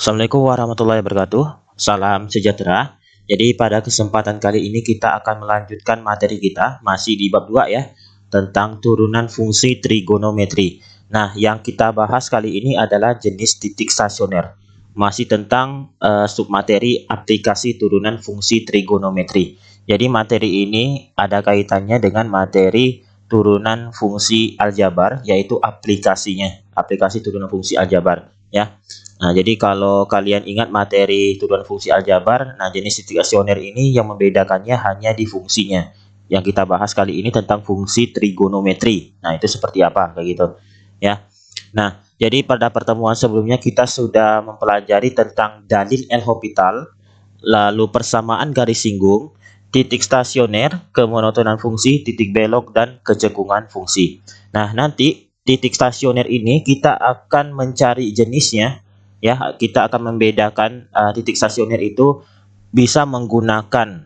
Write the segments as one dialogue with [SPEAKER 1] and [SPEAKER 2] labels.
[SPEAKER 1] Assalamualaikum warahmatullahi wabarakatuh. Salam sejahtera. Jadi pada kesempatan kali ini kita akan melanjutkan materi kita masih di bab 2 ya, tentang turunan fungsi trigonometri. Nah, yang kita bahas kali ini adalah jenis titik stasioner. Masih tentang submateri aplikasi turunan fungsi trigonometri. Jadi materi ini ada kaitannya dengan materi turunan fungsi aljabar, yaitu aplikasinya, aplikasi turunan fungsi aljabar ya. Nah, jadi kalau kalian ingat materi turunan fungsi aljabar, nah jenis titik stasioner ini yang membedakannya hanya di fungsinya. Yang kita bahas kali ini tentang fungsi trigonometri. Nah, itu seperti apa kayak gitu ya. Nah, jadi pada pertemuan sebelumnya kita sudah mempelajari tentang dalil L'Hopital, lalu persamaan garis singgung, titik stasioner, kemonotonan fungsi, titik belok, dan kecekungan fungsi. Nah, nanti titik stasioner ini kita akan mencari jenisnya ya. Kita akan membedakan titik stasioner itu bisa menggunakan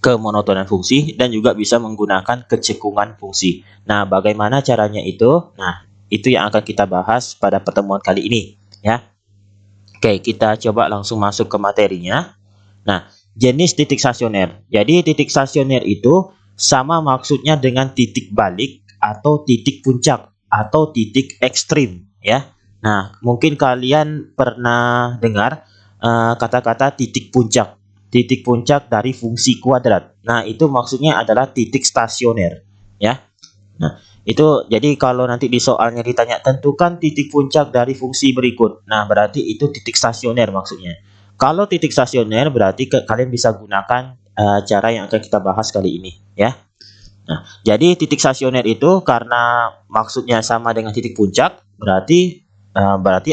[SPEAKER 1] kemonotonan fungsi dan juga bisa menggunakan kecekungan fungsi. Nah, bagaimana caranya itu? Nah, itu yang akan kita bahas pada pertemuan kali ini ya. Oke, kita coba langsung masuk ke materinya. Nah, jenis titik stasioner. Jadi titik stasioner itu sama maksudnya dengan titik balik atau titik puncak atau titik ekstrim ya. Nah, mungkin kalian pernah dengar kata-kata titik puncak. Titik puncak dari fungsi kuadrat. Nah, itu maksudnya adalah titik stasioner ya. Nah, itu jadi kalau nanti di soalnya ditanya tentukan titik puncak dari fungsi berikut. Nah, berarti itu titik stasioner maksudnya. Kalau titik stasioner berarti kalian bisa gunakan cara yang akan kita bahas kali ini ya. Nah, jadi titik stasioner itu karena maksudnya sama dengan titik puncak, berarti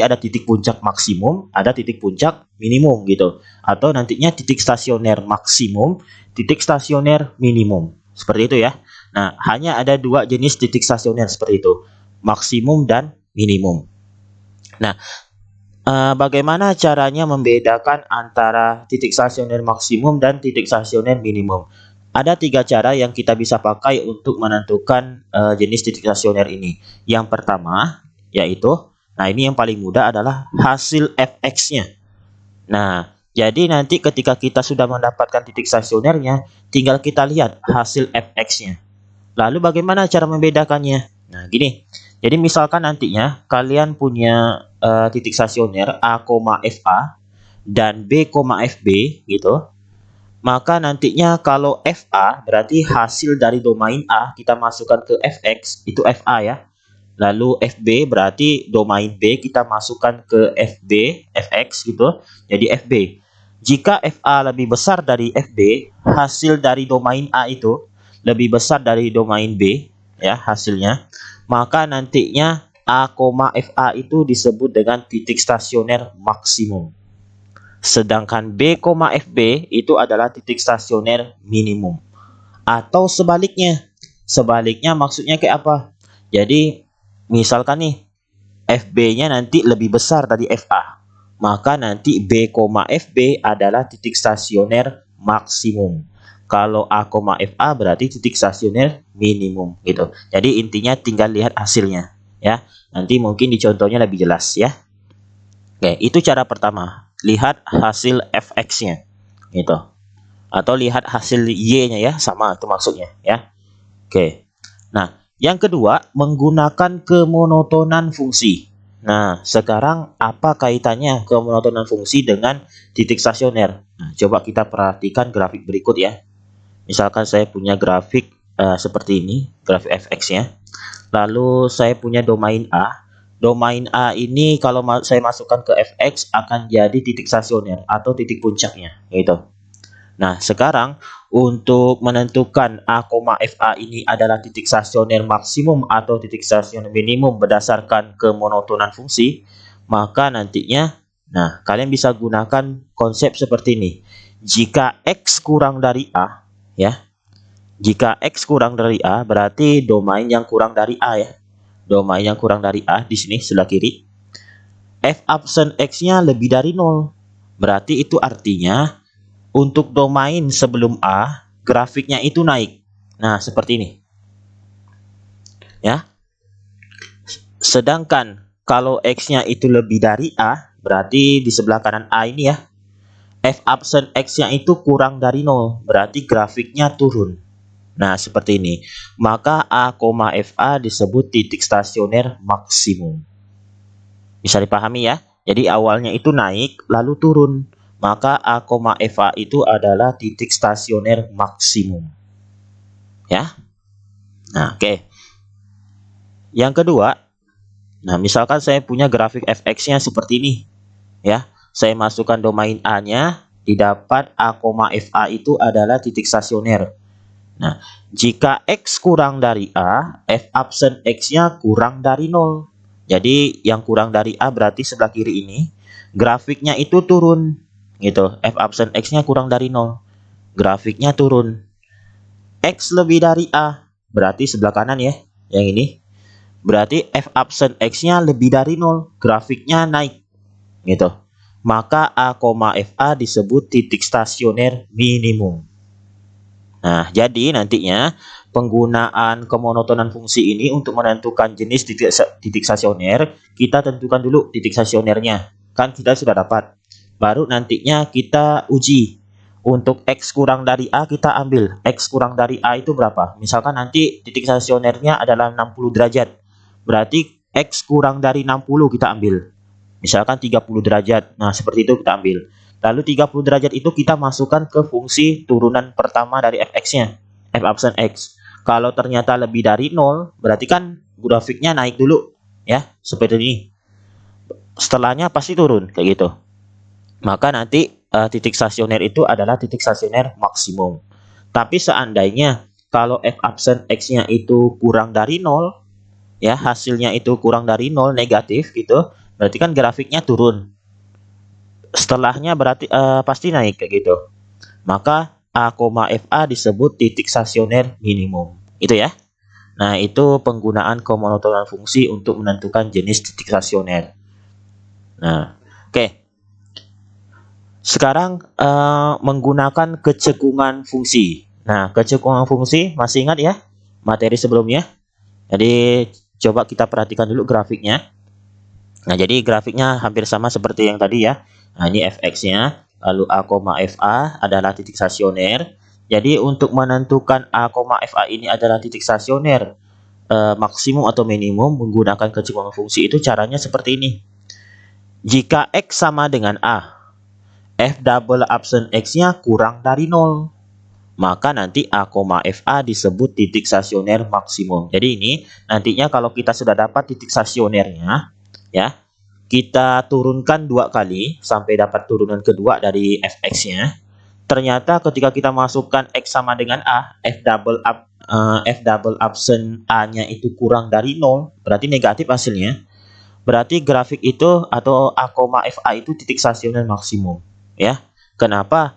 [SPEAKER 1] ada titik puncak maksimum, ada titik puncak minimum gitu. Atau nantinya titik stasioner maksimum, titik stasioner minimum. Seperti itu ya. Nah, hanya ada dua jenis titik stasioner seperti itu, maksimum dan minimum. Nah, bagaimana caranya membedakan antara titik stasioner maksimum dan titik stasioner minimum? Ada tiga cara yang kita bisa pakai untuk menentukan jenis titik stasioner ini. Yang pertama yaitu, nah ini yang paling mudah adalah hasil fx-nya. Nah, jadi nanti ketika kita sudah mendapatkan titik stasionernya, tinggal kita lihat hasil fx-nya. Lalu bagaimana cara membedakannya? Nah, gini. Jadi misalkan nantinya kalian punya titik stasioner A, FA dan B, FB gitu. Maka nantinya kalau FA berarti hasil dari domain A kita masukkan ke Fx, itu FA ya. Lalu FB berarti domain B kita masukkan ke FB, Fx gitu. Jadi FB. Jika FA lebih besar dari FB, hasil dari domain A itu lebih besar dari domain B ya hasilnya, maka nantinya A, FA itu disebut dengan titik stasioner maksimum. Sedangkan B, FB itu adalah titik stasioner minimum. Atau sebaliknya. Sebaliknya maksudnya kayak apa? Jadi misalkan nih FB-nya nanti lebih besar dari FA. Maka nanti B, FB adalah titik stasioner maksimum. Kalau A, FA berarti titik stasioner minimum gitu. Jadi intinya tinggal lihat hasilnya ya. Nanti mungkin di contohnya lebih jelas ya. Oke, itu cara pertama. Lihat hasil fx-nya gitu. Atau lihat hasil y-nya ya, sama itu maksudnya ya. Oke. Nah, yang kedua menggunakan kemonotonan fungsi. Nah, sekarang apa kaitannya kemonotonan fungsi dengan titik stasioner? Nah, coba kita perhatikan grafik berikut ya. Misalkan saya punya grafik seperti ini, grafik fx-nya. Lalu saya punya domain A. Domain A ini kalau saya masukkan ke fx akan jadi titik stasioner atau titik puncaknya gitu. Nah, sekarang untuk menentukan A, FA ini adalah titik stasioner maksimum atau titik stasioner minimum berdasarkan kemonotonan fungsi, maka nantinya kalian bisa gunakan konsep seperti ini. Jika X kurang dari A ya. Jika X kurang dari A berarti domain yang kurang dari A ya. Domain yang kurang dari A di sini sebelah kiri. F absen X-nya lebih dari 0. Berarti itu artinya untuk domain sebelum A, grafiknya itu naik. Nah, seperti ini. Ya. Sedangkan kalau X-nya itu lebih dari A, berarti di sebelah kanan A ini ya, F absen X-nya itu kurang dari 0, berarti grafiknya turun. Nah, seperti ini. Maka A, FA disebut titik stasioner maksimum. Bisa dipahami ya? Jadi awalnya itu naik, lalu turun. Maka A, FA itu adalah titik stasioner maksimum. Ya. Nah, oke. Yang kedua, nah misalkan saya punya grafik fx-nya seperti ini. Ya, saya masukkan domain A-nya, didapat A, FA itu adalah titik stasioner. Nah, jika X kurang dari A, F absen X-nya kurang dari 0. Jadi, yang kurang dari A berarti sebelah kiri ini, grafiknya itu turun. Gitu, F absen X-nya kurang dari 0. Grafiknya turun. X lebih dari A, berarti sebelah kanan ya, yang ini. Berarti F absen X-nya lebih dari 0, grafiknya naik. Gitu. Maka A, FA disebut titik stasioner minimum. Nah, jadi nantinya penggunaan kemonotonan fungsi ini untuk menentukan jenis titik stasioner, kita tentukan dulu titik stasionernya. Kan kita sudah dapat. Baru nantinya kita uji. Untuk X kurang dari A kita ambil. X kurang dari A itu berapa? Misalkan nanti titik stasionernya adalah 60 derajat. Berarti X kurang dari 60 kita ambil. Misalkan 30 derajat. Nah, seperti itu kita ambil. Lalu 30 derajat itu kita masukkan ke fungsi turunan pertama dari fx-nya, f absen x. Kalau ternyata lebih dari 0, berarti kan grafiknya naik dulu, ya, seperti ini. Setelahnya pasti turun, kayak gitu. Maka nanti titik stasioner itu adalah titik stasioner maksimum. Tapi seandainya kalau f absen x-nya itu kurang dari 0, ya, hasilnya itu kurang dari 0, negatif gitu, berarti kan grafiknya turun. Setelahnya berarti pasti naik kayak gitu. Maka A, FA disebut titik stasioner minimum. Itu ya. Nah, itu penggunaan kemonotonan fungsi untuk menentukan jenis titik stasioner. Nah, oke. Sekarang menggunakan kecekungan fungsi. Nah, kecekungan fungsi masih ingat ya materi sebelumnya? Jadi coba kita perhatikan dulu grafiknya. Nah, jadi grafiknya hampir sama seperti yang tadi ya. Nah, ini fx-nya, lalu A, FA adalah titik stasioner. Jadi untuk menentukan A, FA ini adalah titik stasioner maksimum atau minimum menggunakan kecekungan fungsi itu caranya seperti ini. Jika X sama dengan A, F double absen X-nya kurang dari 0. Maka nanti A, FA disebut titik stasioner maksimum. Jadi ini nantinya kalau kita sudah dapat titik stasionernya, ya, kita turunkan 2 kali sampai dapat turunan kedua dari fx-nya. Ternyata ketika kita masukkan x sama dengan a, f double absen a-nya itu kurang dari 0, berarti negatif hasilnya. Berarti grafik itu atau A, FA itu titik stasioner maksimum, ya. Kenapa?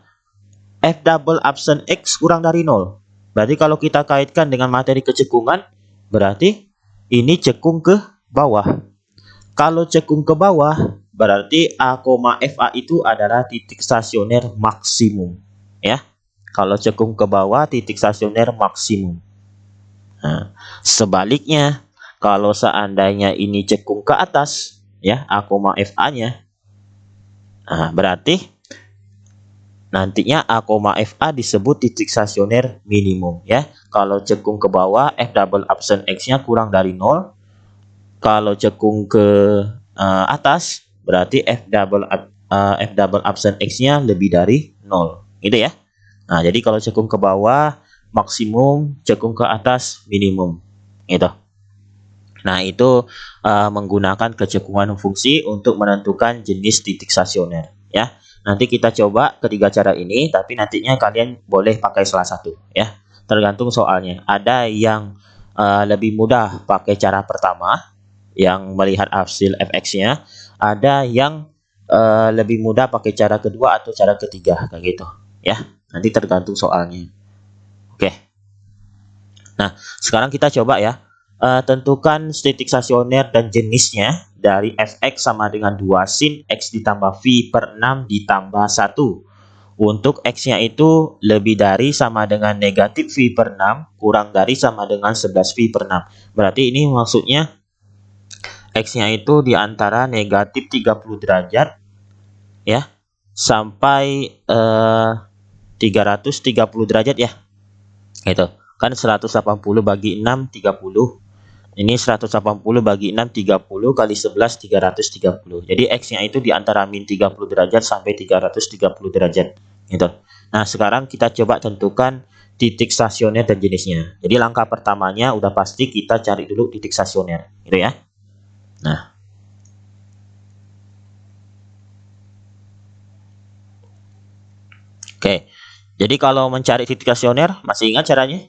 [SPEAKER 1] F double absen x kurang dari 0. Berarti kalau kita kaitkan dengan materi kecekungan, berarti ini cekung ke bawah. Kalau cekung ke bawah, berarti A, FA itu adalah titik stasioner maksimum. Ya, kalau cekung ke bawah, titik stasioner maksimum. Nah, sebaliknya, kalau seandainya ini cekung ke atas, ya, A, FA-nya, nah, berarti nantinya A, FA disebut titik stasioner minimum. Ya, kalau cekung ke bawah, F double absen X-nya kurang dari 0. Kalau cekung ke atas, berarti F double absen X-nya lebih dari 0. Gitu ya. Nah, jadi kalau cekung ke bawah, maksimum, cekung ke atas, minimum. Gitu. Nah, itu menggunakan kecekungan fungsi untuk menentukan jenis titik stasioner. Ya. Nanti kita coba ketiga cara ini, tapi nantinya kalian boleh pakai salah satu. Ya. Tergantung soalnya. Ada yang lebih mudah pakai cara pertama, yang melihat hasil fx-nya, ada yang lebih mudah pakai cara kedua atau cara ketiga kayak gitu ya, nanti tergantung soalnya. Oke, nah sekarang kita coba ya, tentukan titik stasioner dan jenisnya dari fx sama dengan 2 sin x ditambah v per 6 ditambah 1. Untuk x-nya itu lebih dari sama dengan negatif v per 6 kurang dari sama dengan 11 v per 6. Berarti ini maksudnya X-nya itu di antara negatif 30 derajat ya sampai 330 derajat ya. Gitu. Kan 180 bagi 6 30. Ini 180 bagi 6 30 kali 11 330. Jadi X-nya itu di antara min 30 derajat sampai 330 derajat. Gitu. Nah, sekarang kita coba tentukan titik stasioner dan jenisnya. Jadi langkah pertamanya udah pasti kita cari dulu titik stasioner, gitu ya. Nah, oke. Jadi kalau mencari titik stasioner, masih ingat caranya?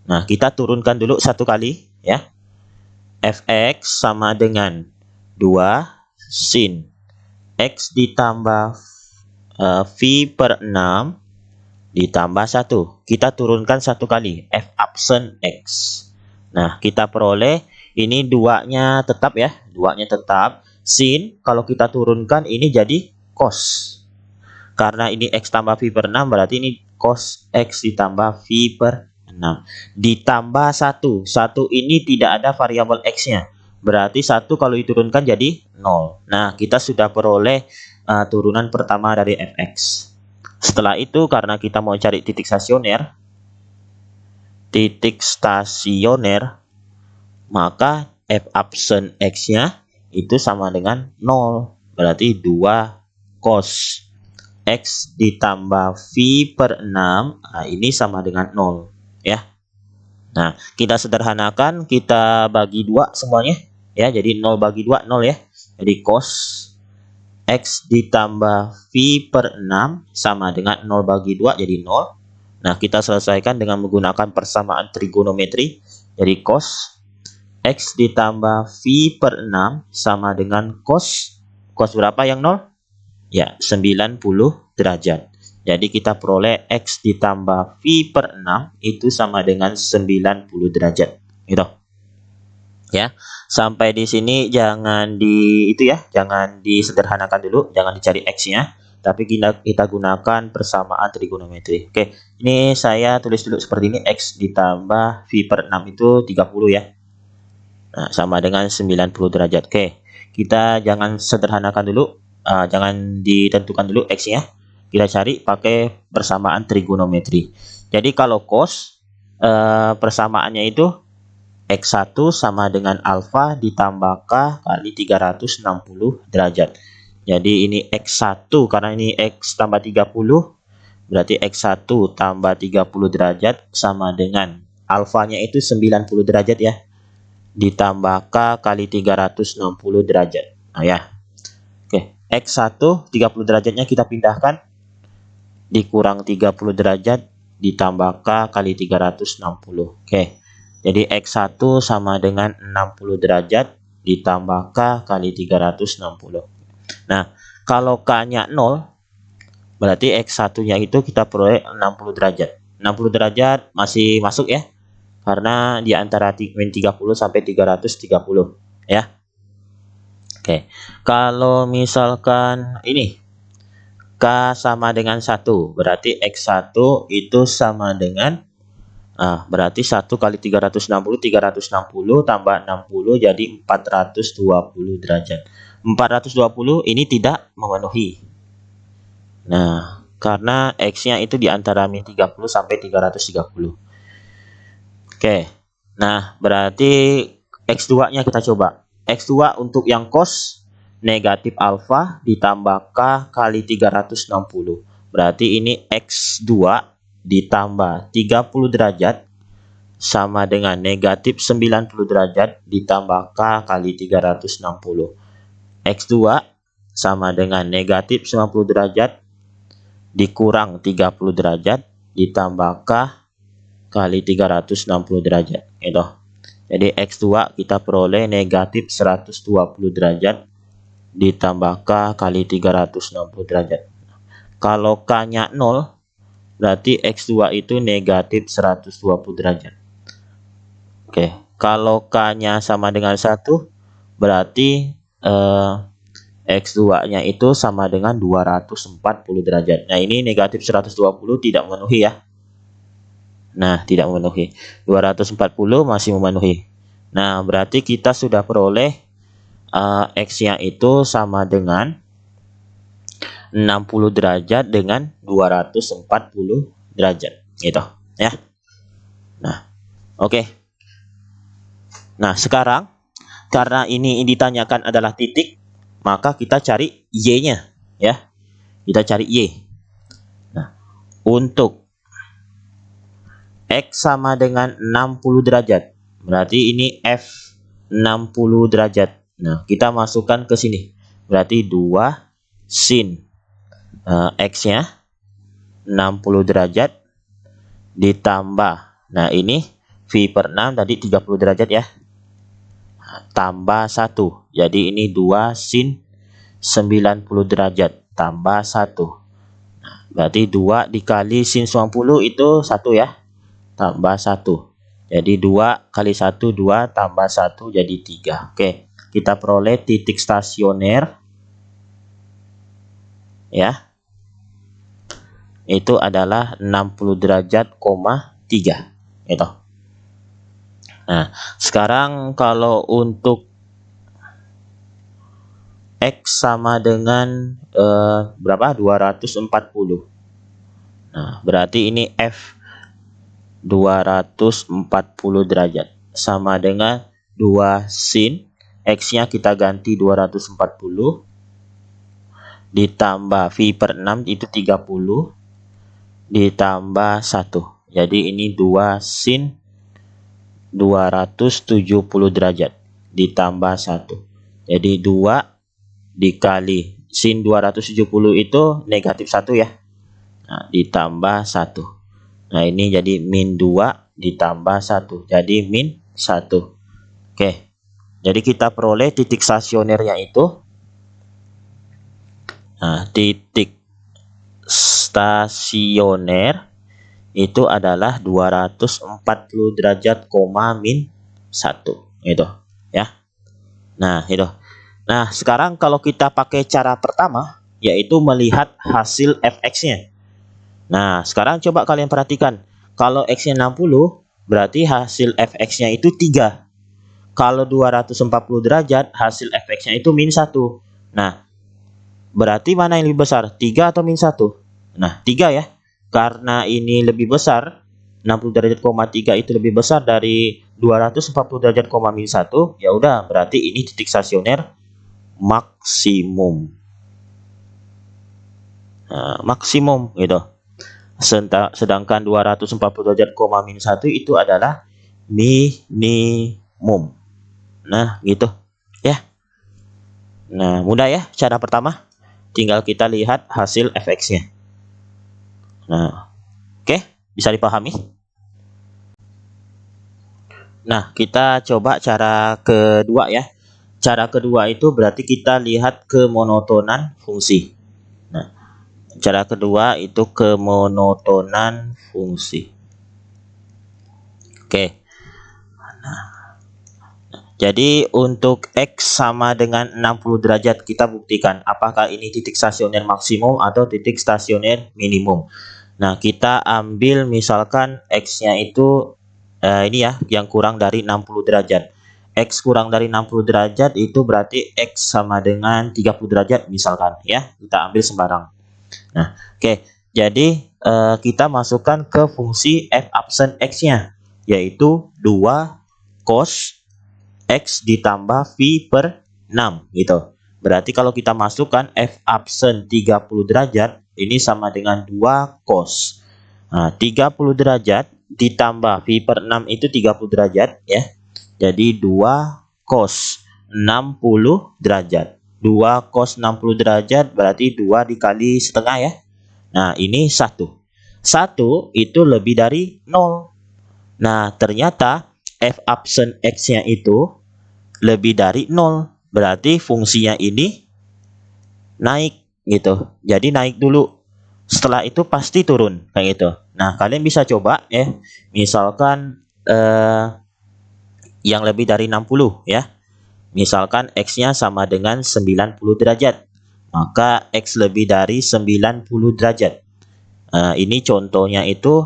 [SPEAKER 1] Nah, kita turunkan dulu satu kali ya. Fx sama dengan 2 sin X ditambah V per 6 ditambah 1. Kita turunkan satu kali, F absen X. Nah, kita peroleh ini duanya tetap ya, duanya tetap. Sin, kalau kita turunkan ini jadi cos. Karena ini X tambah V per 6, berarti ini cos X ditambah V per 6. Ditambah 1. 1 ini tidak ada variabel X-nya. Berarti 1 kalau diturunkan jadi 0. Nah, kita sudah peroleh turunan pertama dari Fx. Setelah itu, karena kita mau cari titik stasioner, maka F absen X-nya itu sama dengan 0. Berarti 2 cos X ditambah V per 6, nah ini sama dengan 0 ya. Nah, kita sederhanakan, kita bagi 2 semuanya ya. Jadi 0 bagi 2 0 ya. Jadi cos X ditambah V per 6 sama dengan 0 bagi 2 jadi 0. Nah, kita selesaikan dengan menggunakan persamaan trigonometri. Jadi cos X ditambah V per 6 sama dengan cos berapa yang 0? Ya, 90 derajat. Jadi kita peroleh X ditambah V per 6 itu sama dengan 90 derajat. Gitu. Ya, sampai di sini jangan jangan disederhanakan dulu, jangan dicari X-nya, tapi kita gunakan persamaan trigonometri. Oke, ini saya tulis dulu seperti ini, X ditambah V per 6 itu 30 ya. Nah, sama dengan 90 derajat. Oke, kita jangan sederhanakan dulu, jangan ditentukan dulu X-nya. Kita cari pakai persamaan trigonometri. Jadi kalau cos, persamaannya itu X1 sama dengan alfa ditambah K kali 360 derajat. Jadi ini X1 karena ini X tambah 30, berarti X1 tambah 30 derajat sama dengan alfanya itu 90 derajat ya. Ditambah K kali 360 derajat. Nah ya. Oke, X1 30 derajatnya kita pindahkan. Dikurang 30 derajat ditambah K kali 360. Oke. Jadi X1 sama dengan 60 derajat ditambah K kali 360. Nah, kalau K-nya 0, berarti X1-nya itu kita peroleh 60 derajat. 60 derajat masih masuk ya. Karena di antara min 30 sampai 330 ya. Oke. Kalau misalkan ini K sama dengan 1, berarti X1 itu sama dengan berarti 1 kali 360 tambah 60 jadi 420 derajat. 420 ini tidak memenuhi. Nah, karena X-nya itu di antara min 30 sampai 330. Oke. Nah, berarti X2-nya kita coba. X2 untuk yang cos negatif alfa ditambah K kali 360. Berarti ini X2 ditambah 30 derajat sama dengan negatif 90 derajat ditambah K kali 360. X2 sama dengan negatif 90 derajat dikurang 30 derajat ditambah K kali 360 derajat. Gitu. Jadi X2 kita peroleh negatif 120 derajat ditambah K kali 360 derajat. Kalau K-nya 0, berarti X2 itu negatif 120 derajat. Oke, kalau K-nya sama dengan 1, berarti X2-nya itu sama dengan 240 derajat. Nah, ini negatif 120 tidak memenuhi ya. Nah, tidak memenuhi. 240 masih memenuhi. Nah, berarti kita sudah peroleh X-nya itu sama dengan 60 derajat dengan 240 derajat gitu ya. Nah, oke. Nah, sekarang karena ini ditanyakan adalah titik, maka kita cari Y-nya ya. Kita cari Y. Nah, untuk X sama dengan 60 derajat. Berarti ini F 60 derajat. Nah, kita masukkan ke sini. Berarti 2 sin X-nya 60 derajat ditambah. Nah, ini V per 6 tadi 30 derajat ya. Tambah 1. Jadi ini 2 sin 90 derajat tambah 1. Nah, berarti 2 dikali sin 90 itu 1 ya. Tambah 1. Jadi 2 kali 1 2 tambah 1 jadi 3. Oke, kita peroleh titik stasioner ya. Itu adalah 60 derajat, 3 gitu. Nah, sekarang kalau untuk X sama dengan berapa? 240. Nah, berarti ini F 240 derajat sama dengan 2 sin X-nya kita ganti 240 ditambah V per 6 itu 30 ditambah 1. Jadi ini 2 sin 270 derajat ditambah 1. Jadi 2 dikali sin 270 itu negatif 1 ya. Nah, ditambah 1. Nah, ini jadi min 2 ditambah 1. Jadi min 1. Oke. Jadi kita peroleh titik stasionernya itu. Nah, titik stasioner itu adalah 240 derajat, min 1. Itu ya. Nah, itu. Nah, sekarang kalau kita pakai cara pertama, yaitu melihat hasil fx-nya. Nah, sekarang coba kalian perhatikan. Kalau X-nya 60, berarti hasil fx-nya itu 3. Kalau 240 derajat, hasil fx-nya itu min 1. Nah, berarti mana yang lebih besar? 3 atau min 1? Nah, 3 ya. Karena ini lebih besar, 60 derajat, 3 itu lebih besar dari 240 derajat, min 1. Ya udah, berarti ini titik stasioner maksimum. Nah, maksimum gitu. Sedangkan 240 derajat, min 1 itu adalah minimum. Nah, gitu ya. Nah, mudah ya cara pertama. Tinggal kita lihat hasil fx-nya. Nah, oke, bisa dipahami. Nah, kita coba cara kedua ya. Cara kedua itu berarti kita lihat kemonotonan fungsi. Nah, cara kedua itu kemonotonan fungsi. Oke. Jadi untuk X sama dengan 60 derajat kita buktikan apakah ini titik stasioner maksimum atau titik stasioner minimum. Nah, kita ambil misalkan X-nya itu ini ya, yang kurang dari 60 derajat. X kurang dari 60 derajat itu berarti X sama dengan 30 derajat misalkan ya. Kita ambil sembarang. Nah, oke. Jadi kita masukkan ke fungsi f absen X-nya, yaitu 2 cos X ditambah V per 6 gitu. Berarti kalau kita masukkan F absen 30 derajat ini sama dengan 2 cos. Nah, 30 derajat ditambah V per 6 itu 30 derajat ya. Jadi 2 cos 60 derajat. 2 cos 60 derajat berarti 2 dikali setengah ya. Nah, ini 1. 1 itu lebih dari 0. Nah, ternyata F absen X-nya itu lebih dari 0. Berarti fungsinya ini naik gitu. Jadi naik dulu. Setelah itu pasti turun kayak gitu. Nah, kalian bisa coba ya. Misalkan yang lebih dari 60 ya. Misalkan X-nya sama dengan 90 derajat. Maka X lebih dari 90 derajat. Ini contohnya itu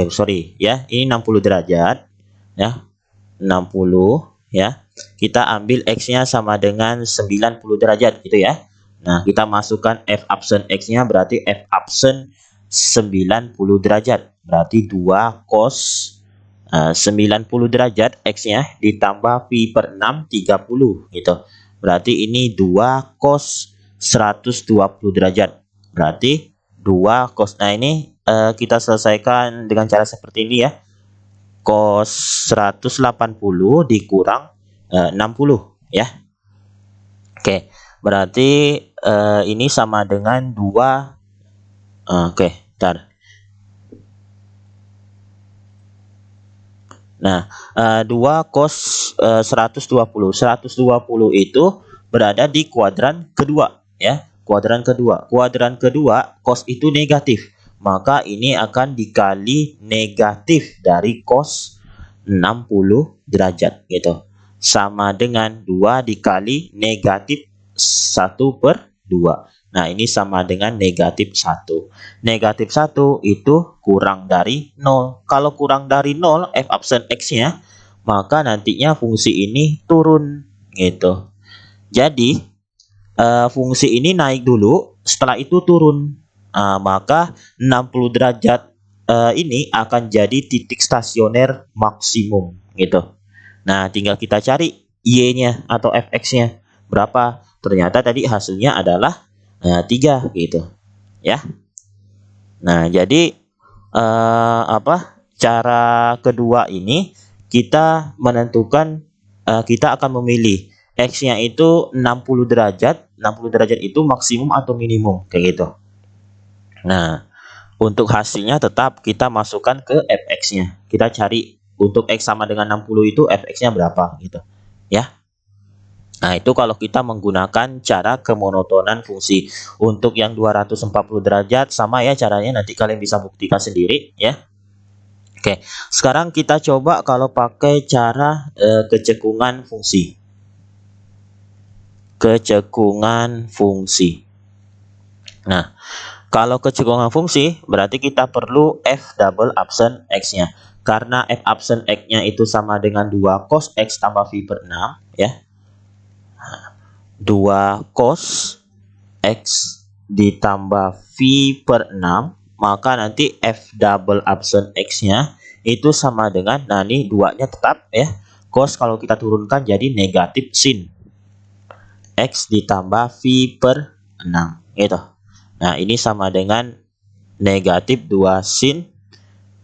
[SPEAKER 1] sorry ya, ini 60 derajat ya. 60 ya. Kita ambil X-nya sama dengan 90 derajat gitu ya. Nah, kita masukkan F absen X-nya berarti F absen 90 derajat. Berarti 2 cos 90 derajat X-nya ditambah pi per 6 30 gitu. Berarti ini 2 cos 120 derajat. Berarti 2 cos. Nah, ini kita selesaikan dengan cara seperti ini ya. Cos 180 dikurang 60 ya. Oke, berarti ini sama dengan 2. Oke, bentar. Nah, 2 cos 120. 120 itu berada di kuadran kedua ya. Kuadran kedua. Kuadran kedua cos itu negatif. Maka ini akan dikali negatif dari cos 60 derajat gitu. Sama dengan 2 dikali negatif 1/2. Nah, ini sama dengan negatif 1. Negatif 1 itu kurang dari 0. Kalau kurang dari 0, F absen X-nya, maka nantinya fungsi ini turun gitu. Jadi, fungsi ini naik dulu, setelah itu turun. Maka 60 derajat ini akan jadi titik stasioner maksimum gitu. Nah, tinggal kita cari Y-nya atau Fx-nya berapa. Ternyata tadi hasilnya adalah 3 gitu ya. Nah, jadi cara kedua ini kita menentukan, kita akan memilih X-nya itu 60 derajat. 60 derajat itu maksimum atau minimum kayak gitu. Nah, untuk hasilnya tetap kita masukkan ke Fx-nya. Kita cari untuk X sama dengan 60 itu Fx-nya berapa gitu ya. Nah, itu kalau kita menggunakan cara kemonotonan fungsi. Untuk yang 240 derajat sama ya caranya, nanti kalian bisa buktikan sendiri ya. Oke, sekarang kita coba kalau pakai cara kecekungan fungsi. Kecekungan fungsi. Nah, kalau kecekungan fungsi berarti kita perlu F double absen X-nya. Karena F absen X-nya itu sama dengan 2 cos X tambah phi per 6 ya. 2 cos X ditambah phi per 6, maka nanti F double absen X-nya itu sama dengan, nah ini 2-nya tetap ya. Cos kalau kita turunkan jadi negatif sin X ditambah phi per 6 gitu. Nah, ini sama dengan negatif 2 sin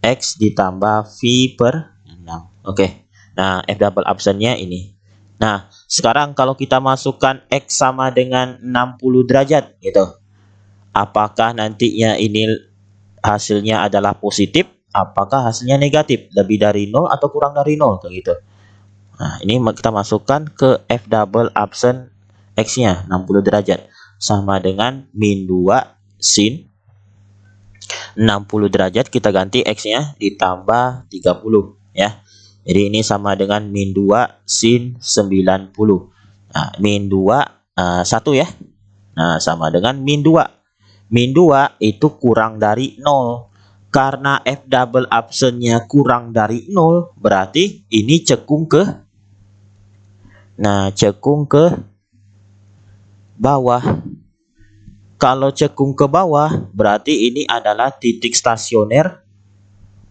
[SPEAKER 1] X ditambah phi per 6. Oke. Nah, F double absennya ini. Nah, sekarang kalau kita masukkan X sama dengan 60 derajat gitu. Apakah nantinya ini hasilnya adalah positif? Apakah hasilnya negatif? Lebih dari 0 atau kurang dari 0 kayak gitu. Nah, ini kita masukkan ke F double absen X-nya 60 derajat. Sama dengan min 2 sin 60 derajat, kita ganti X-nya ditambah 30 ya. Jadi ini sama dengan min 2 sin 90. Nah, min 2 1 ya. Nah, sama dengan min 2. Min 2 itu kurang dari 0. Karena F double absennya kurang dari 0, berarti ini cekung ke, nah cekung ke bawah. Kalau cekung ke bawah, berarti ini adalah titik stasioner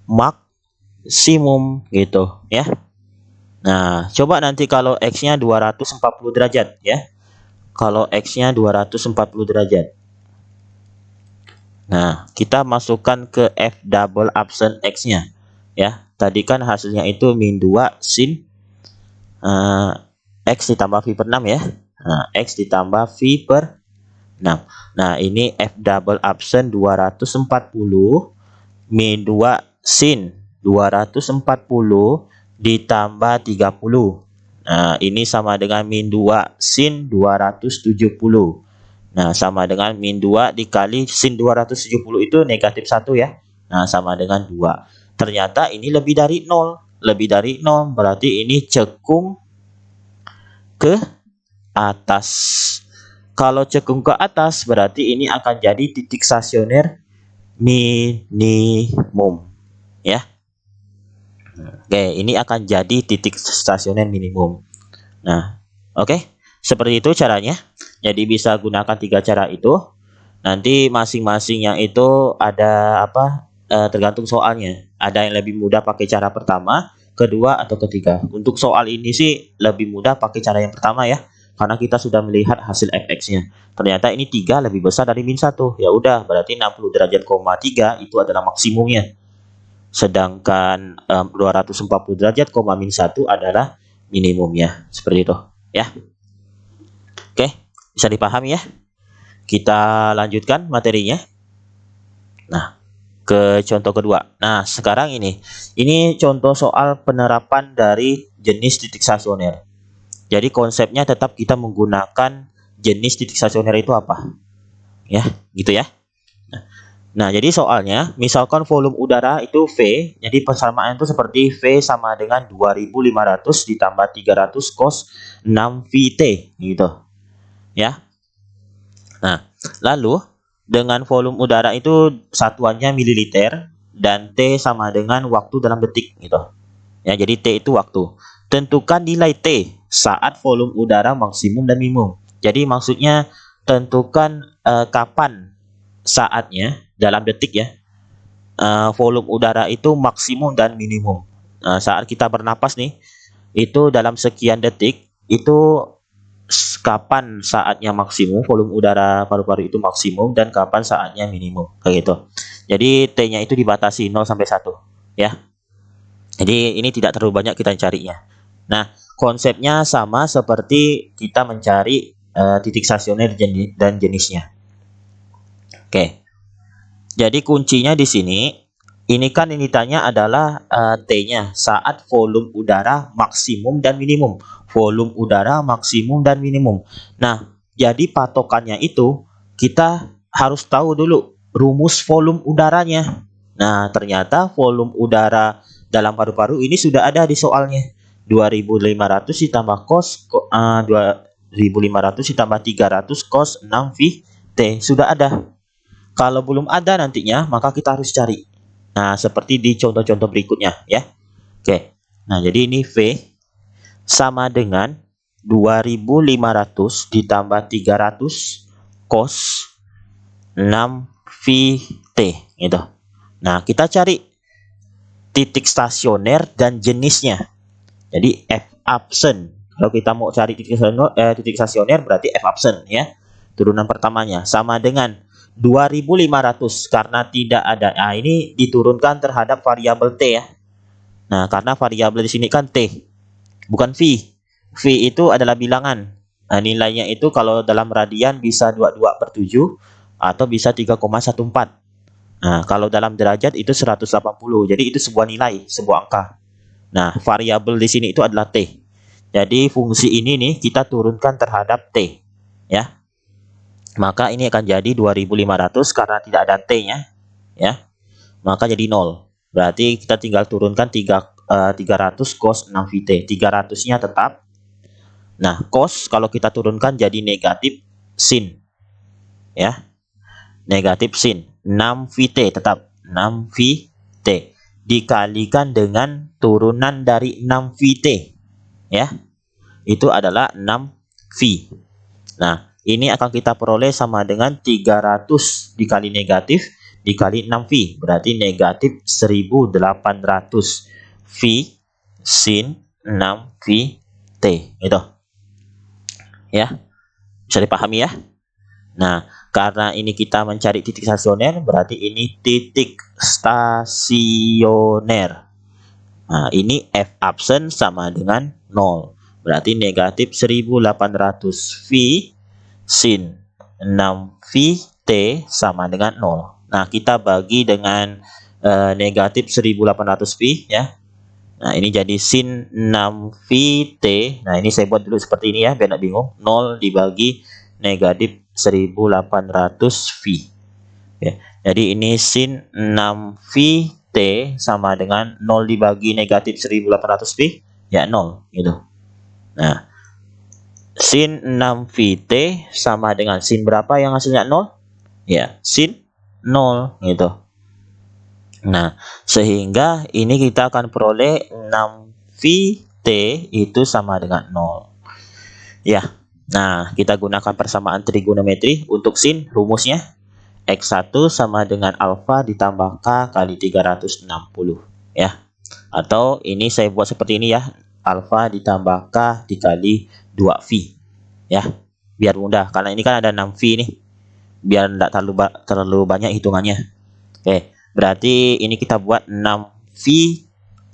[SPEAKER 1] maksimum gitu ya. Nah, coba nanti kalau X-nya 240 derajat ya. Kalau X-nya 240 derajat. Nah, kita masukkan ke F double absen X-nya ya. Tadi kan hasilnya itu min 2 sin X ditambah phi per 6 ya. Nah, X ditambah phi per 6. Nah, ini F double absen 240 min 2 sin 240 ditambah 30. Nah, ini sama dengan min 2 sin 270. Nah, sama dengan min 2 dikali sin 270 itu negatif 1 ya. Nah, sama dengan 2. Ternyata ini lebih dari 0. Lebih dari 0 berarti ini cekung ke atas. Kalau cekung ke atas berarti ini akan jadi titik stasioner minimum ya. Oke, ini akan jadi titik stasioner minimum. Nah, oke, seperti itu caranya. Jadi bisa gunakan 3 cara itu. Nanti masing-masingnya itu ada apa? Tergantung soalnya. Ada yang lebih mudah pakai cara pertama, kedua, atau ketiga. Untuk soal ini sih lebih mudah pakai cara yang pertama ya, karena kita sudah melihat hasil fx-nya. Ternyata ini 3 lebih besar dari min 1. Ya udah, berarti 60 derajat, 3 itu adalah maksimumnya. Sedangkan 240 derajat, min 1 adalah minimumnya. Seperti itu ya. Oke, bisa dipahami ya. Kita lanjutkan materinya. Nah, ke contoh kedua. Nah, sekarang ini contoh soal penerapan dari jenis titik stasioner. Jadi konsepnya tetap kita menggunakan jenis titik stasioner itu apa? Ya, gitu ya. Nah, jadi soalnya misalkan volume udara itu V, jadi persamaan itu seperti V sama dengan 2500 ditambah 300 cos 6 VT gitu. Ya. Nah, lalu dengan volume udara itu satuannya mililiter dan T sama dengan waktu dalam detik gitu. Ya, jadi T itu waktu. Tentukan nilai T saat volume udara maksimum dan minimum. Jadi maksudnya tentukan kapan saatnya dalam detik ya. Volume udara itu maksimum dan minimum. Saat kita bernapas nih, itu dalam sekian detik itu kapan saatnya maksimum, volume udara paru-paru itu maksimum, dan kapan saatnya minimum, kayak gitu. Jadi T-nya itu dibatasi 0 sampai 1 ya. Jadi ini tidak terlalu banyak kita carinya. Nah, konsepnya sama seperti kita mencari titik stasioner dan jenisnya. Oke. Jadi kuncinya di sini, ini kan yang ditanya adalah T-nya saat volume udara maksimum dan minimum. Volume udara maksimum dan minimum. Nah, jadi patokannya itu kita harus tahu dulu rumus volume udaranya. Nah, ternyata volume udara dalam paru-paru ini sudah ada di soalnya. 2500 ditambah cos 2500 ditambah 300 cos 6 VT sudah ada. Kalau belum ada nantinya, maka kita harus cari. Nah, seperti di contoh-contoh berikutnya ya. Oke. Nah, jadi ini V sama dengan 2500 ditambah 300 cos 6 VT gitu. Nah, kita cari titik stasioner dan jenisnya. Jadi F absen. Kalau kita mau cari titik stasioner berarti F absen ya. Turunan pertamanya sama dengan 2500 karena tidak ada. Nah, ini diturunkan terhadap variabel T ya. Nah, karena variabel di sini kan T, bukan V. V itu adalah bilangan. Nah, nilainya itu kalau dalam radian bisa 22/7 atau bisa 3,14. Nah, kalau dalam derajat itu 180. Jadi itu sebuah nilai, sebuah angka. Nah, variabel di sini itu adalah T. Jadi fungsi ini nih kita turunkan terhadap T ya. Maka ini akan jadi 2500 karena tidak ada T-nya ya. Maka jadi 0. Berarti kita tinggal turunkan 300 cos 6 VT. 300-nya tetap. Nah, cos kalau kita turunkan jadi negatif sin ya. Negatif sin 6 VT tetap 6 VT dikalikan dengan turunan dari 6 VT ya. Itu adalah 6 V. Nah, ini akan kita peroleh sama dengan 300 dikali negatif dikali 6V. Berarti negatif 1800 V sin 6V T. Itu. Ya. Bisa dipahami ya? Nah, karena ini kita mencari titik stasioner, berarti ini titik stasioner. Nah, ini F absen sama dengan 0. Berarti negatif 1800 V sin 6VT sama dengan 0. Nah, kita bagi dengan negatif 1800V ya. Nah, ini jadi sin 6VT. Nah, ini saya buat dulu seperti ini ya, biar tidak bingung. 0 dibagi negatif 1800V. Ya. Jadi ini sin 6VT sama dengan 0 dibagi negatif 1800V, ya 0 gitu. Nah, sin 6VT sama dengan sin berapa yang hasilnya 0? Ya, sin 0 gitu. Nah, sehingga ini kita akan peroleh 6VT itu sama dengan 0. Ya. Nah, kita gunakan persamaan trigonometri untuk sin. Rumusnya X1 sama dengan alfa ditambah K kali 360. Ya. Atau ini saya buat seperti ini ya. Alfa ditambah K dikali 2V. Ya. Biar mudah. Karena ini kan ada 6V nih. Biar tidak terlalu banyak hitungannya. Oke. Berarti ini kita buat 6V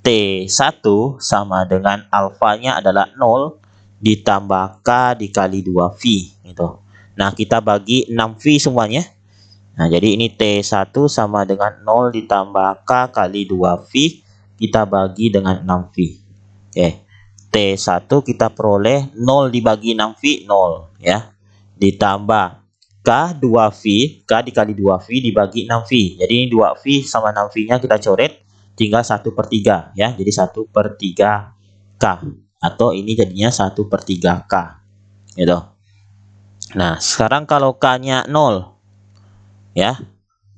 [SPEAKER 1] T1 sama dengan alfanya adalah 0 ditambah K dikali 2V gitu. Nah, kita bagi 6V semuanya. Nah, jadi ini T1 sama dengan 0 ditambah K kali 2V kita bagi dengan 6V. Oke. T1 kita peroleh 0 dibagi 6V 0 ya. Ditambah K 2V, K dikali 2V dibagi 6V. Jadi ini 2V sama 6V-nya kita coret, tinggal 1/3 ya. Jadi 1/3 K. Atau ini jadinya 1/3 K. Gitu. Nah, sekarang kalau K-nya 0 ya,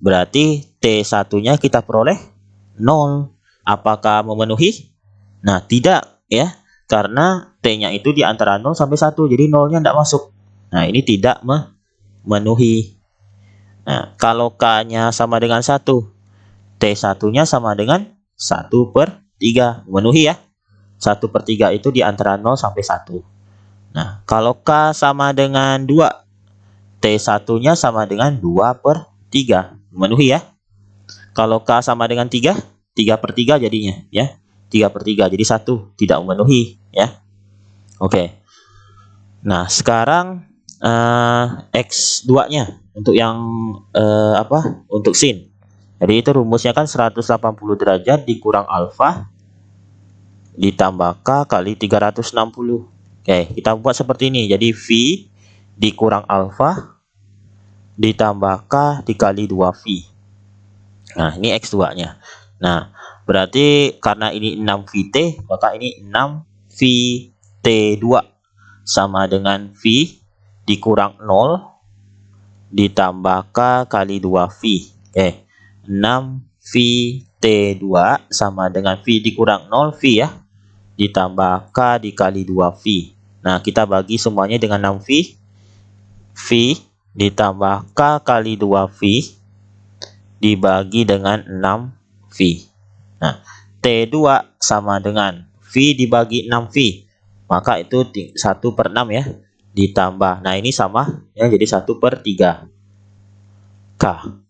[SPEAKER 1] berarti T1-nya kita peroleh 0. Apakah memenuhi? Nah, tidak ya. Karena T-nya itu di antara 0 sampai 1. Jadi 0-nya tidak masuk. Nah, ini tidak memenuhi. Nah, kalau K-nya sama dengan 1, T1-nya sama dengan 1/3. Memenuhi ya. 1/3 itu di antara 0 sampai 1. Nah, kalau K sama dengan 2, T1-nya sama dengan 2/3. Memenuhi ya. Kalau K sama dengan 3, 3/3 jadinya ya. 3/3 jadi 1 tidak memenuhi ya. Oke. Nah, sekarang X2-nya untuk yang untuk sin. Jadi itu rumusnya kan 180 derajat dikurang alfa ditambah K kali 360. Oke, kita buat seperti ini. Jadi V dikurang alfa ditambah K dikali 2V. Nah, ini X2-nya. Nah, berarti karena ini 6VT, maka ini 6VT2 sama dengan V dikurang 0 ditambah K kali 2V. 6VT2 sama dengan V dikurang 0 V ya, ditambah K dikali 2V. Nah, kita bagi semuanya dengan 6V. V ditambah K kali 2V dibagi dengan 6V. Nah, T2 sama dengan V dibagi 6V. Maka itu 1/6 ya. Ditambah. Nah, ini sama ya, jadi 1/3 K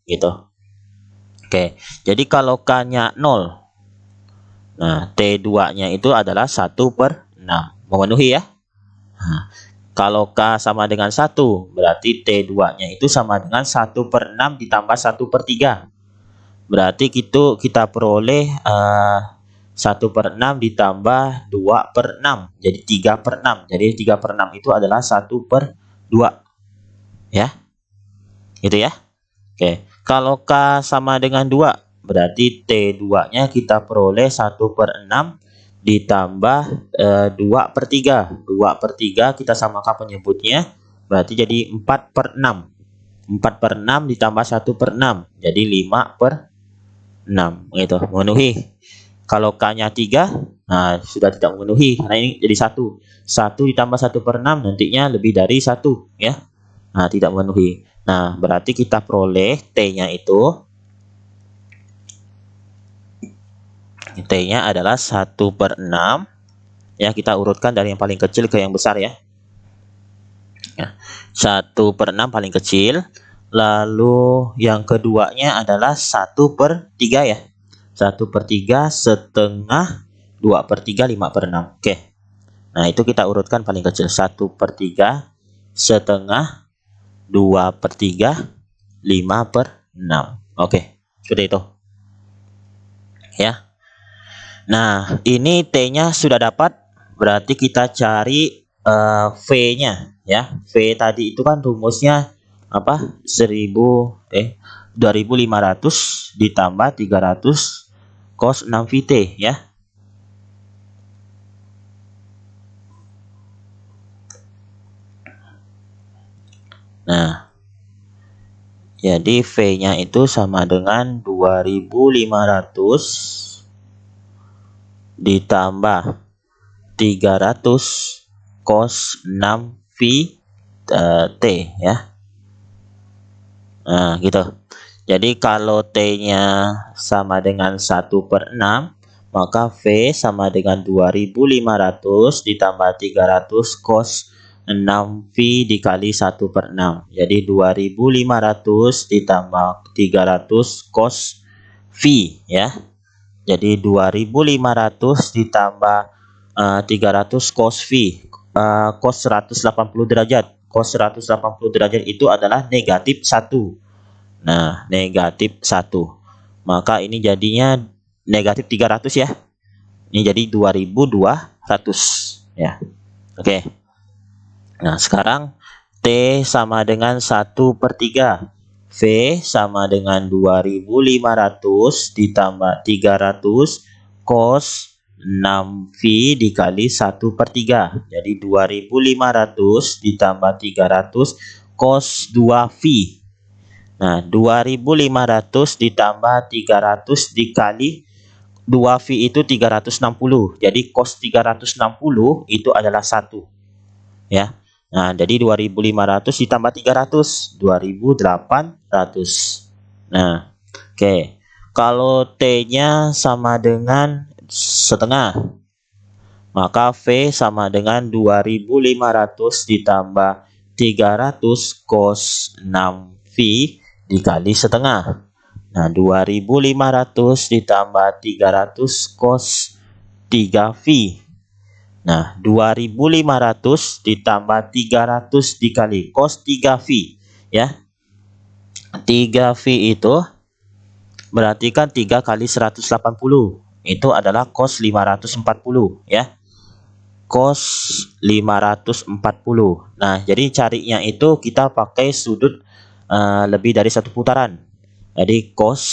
[SPEAKER 1] gitu. Oke. Jadi kalau K-nya 0. Nah, T2-nya itu adalah 1/6. Memenuhi ya. Nah, kalau K sama dengan 1, berarti T2-nya itu sama dengan 1/6 ditambah 1/3. Berarti itu kita peroleh 1/6 ditambah 2/6. Jadi 3/6. Jadi 3/6 itu adalah 1/2. Ya. Gitu ya. Oke. Kalau K sama dengan 2, berarti T2-nya kita peroleh 1/6 ditambah 2/3. 2/3 kita samakan penyebutnya, berarti jadi 4/6. 4/6 ditambah 1/6 jadi 5/6 gitu, memenuhi. Kalau K-nya 3, nah sudah tidak memenuhi karena ini jadi 1. 1 ditambah 1/6 nantinya lebih dari 1 ya. Nah, tidak memenuhi. Nah, berarti kita peroleh T-nya itu, T-nya adalah 1/6 ya. Kita urutkan dari yang paling kecil ke yang besar ya. 1/6 paling kecil. Lalu yang keduanya adalah 1/3 ya. 1/3 setengah, 2/3, 5/6. Oke. Nah, itu kita urutkan paling kecil. 1/3 setengah, 2/3, 5/6. Oke, seperti itu. Ya. Nah, ini T-nya sudah dapat. Berarti kita cari V-nya ya. V tadi itu kan rumusnya apa? 2500 ditambah 300 cos 6VT ya. Nah, Jadi V-nya itu sama dengan 2500 ditambah 300 cos 6 V T ya. Nah, gitu. Jadi kalau T-nya sama dengan 1/6, maka V sama dengan 2500 ditambah 300 cos 6V dikali 1/6. Jadi 2500 ditambah 300 cos V ya. Jadi 2500 ditambah 300 cos V, cos 180 derajat. Cos 180 derajat itu adalah negatif 1. Nah, negatif 1. Maka ini jadinya negatif 300 ya. Ini jadi 2200 ya. Oke. Nah, sekarang T sama dengan 1/3. V sama dengan 2500 ditambah 300 cos 6V dikali 1/3. Jadi 2500 ditambah 300 cos 2V. Nah, 2500 ditambah 300 dikali 2V itu 360. Jadi cos 360 itu adalah 1. Ya. Nah, jadi 2500 ditambah 300, 2800. Nah, oke. Kalau T-nya sama dengan setengah, maka V sama dengan 2500 ditambah 300 cos 6V dikali setengah. Nah, 2500 ditambah 300 cos 3V. Nah, 2500 ditambah 300 dikali cos 3V ya. 3V itu berarti kan 3 kali 180. Itu adalah cos 540 ya. Cos 540. Nah, jadi carinya itu kita pakai sudut lebih dari satu putaran. Jadi cos,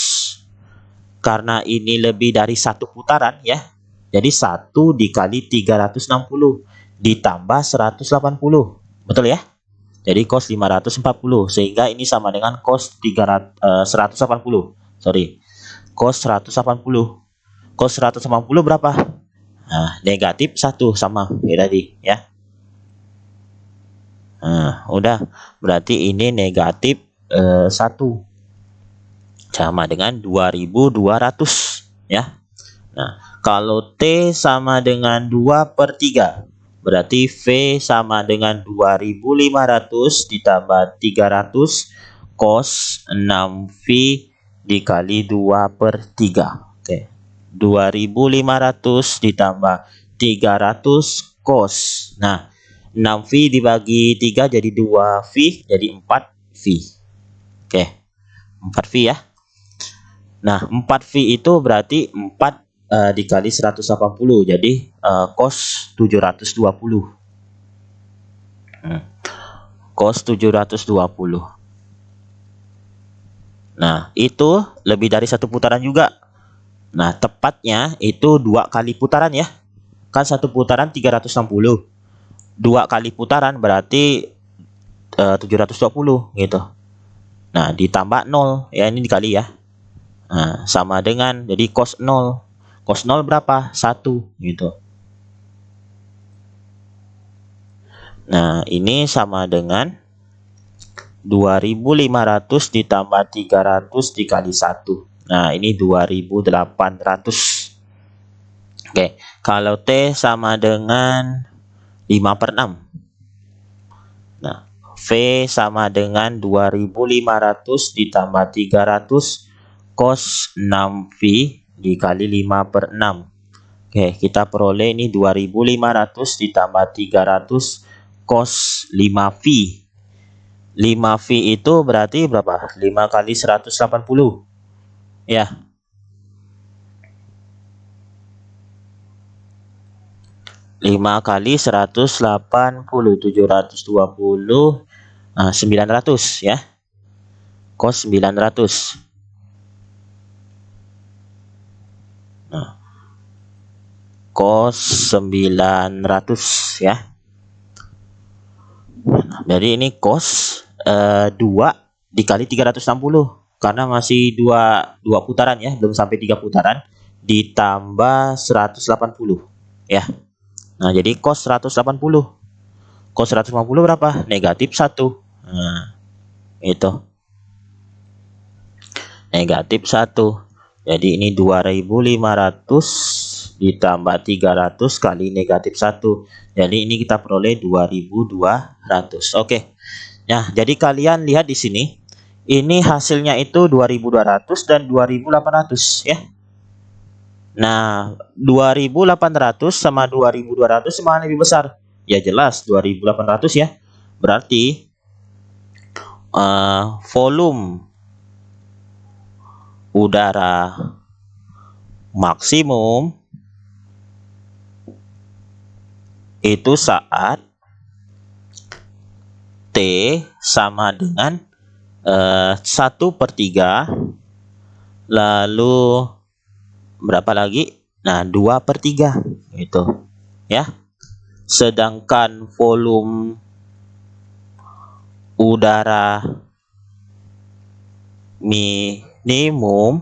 [SPEAKER 1] karena ini lebih dari satu putaran ya. Jadi 1 dikali 360 ditambah 180. Betul ya? Jadi cos 540 sehingga ini sama dengan cos 180. Sorry. Cos 180. Cos 180 berapa? Nah, negatif 1 sama kayak tadi ya. Nah, udah. Berarti ini negatif 1 sama dengan 2200 ya. Nah, kalau T sama dengan 2/3, berarti V sama dengan 2500 ditambah 300 cos 6V dikali 2/3. Oke. 2500 ditambah 300 cos. Nah, 6V dibagi 3 jadi 2V, jadi 4V. Oke. 4V ya. Nah, 4V itu berarti 4 dikali 180, jadi cos 720. Cos 720. Nah, itu lebih dari satu putaran juga. Nah, tepatnya itu 2 kali putaran ya. Kan satu putaran 360. 2 kali putaran berarti 720 gitu. Nah, ditambah 0 ya, ini dikali ya. Nah, sama dengan jadi cos 0. Cos 0 berapa? 1 gitu. Nah, ini sama dengan 2500 ditambah 300 dikali 1. Nah, ini 2800. Oke, kalau T sama dengan 5/6. Nah, V sama dengan 2500 ditambah 300 cos 6V dikali 5/6. Oke, kita peroleh ini 2500 ditambah 300 cos 5V. 5V itu berarti berapa? 5 kali 180 ya. 5 kali 180, 720, 900 ya. Cos 900. Nah, cos 900 ya. Jadi ini cos 2 dikali 360 karena masih dua putaran ya, belum sampai 3 putaran, ditambah 180 ya. Nah, jadi cos 180. Cos 150 berapa? Negatif 1. Nah, itu. Negatif 1. Jadi ini 2500 ditambah 300 kali negatif 1. Jadi ini kita peroleh 2200. Oke. Nah, jadi kalian lihat di sini. Ini hasilnya itu 2200 dan 2800 ya. Nah, 2800 sama 2200 mana lebih besar? Ya jelas 2800 ya. Berarti volume udara maksimum itu saat T sama dengan 1/3, lalu berapa lagi? Nah, 2/3 itu ya. Sedangkan volume udara minimum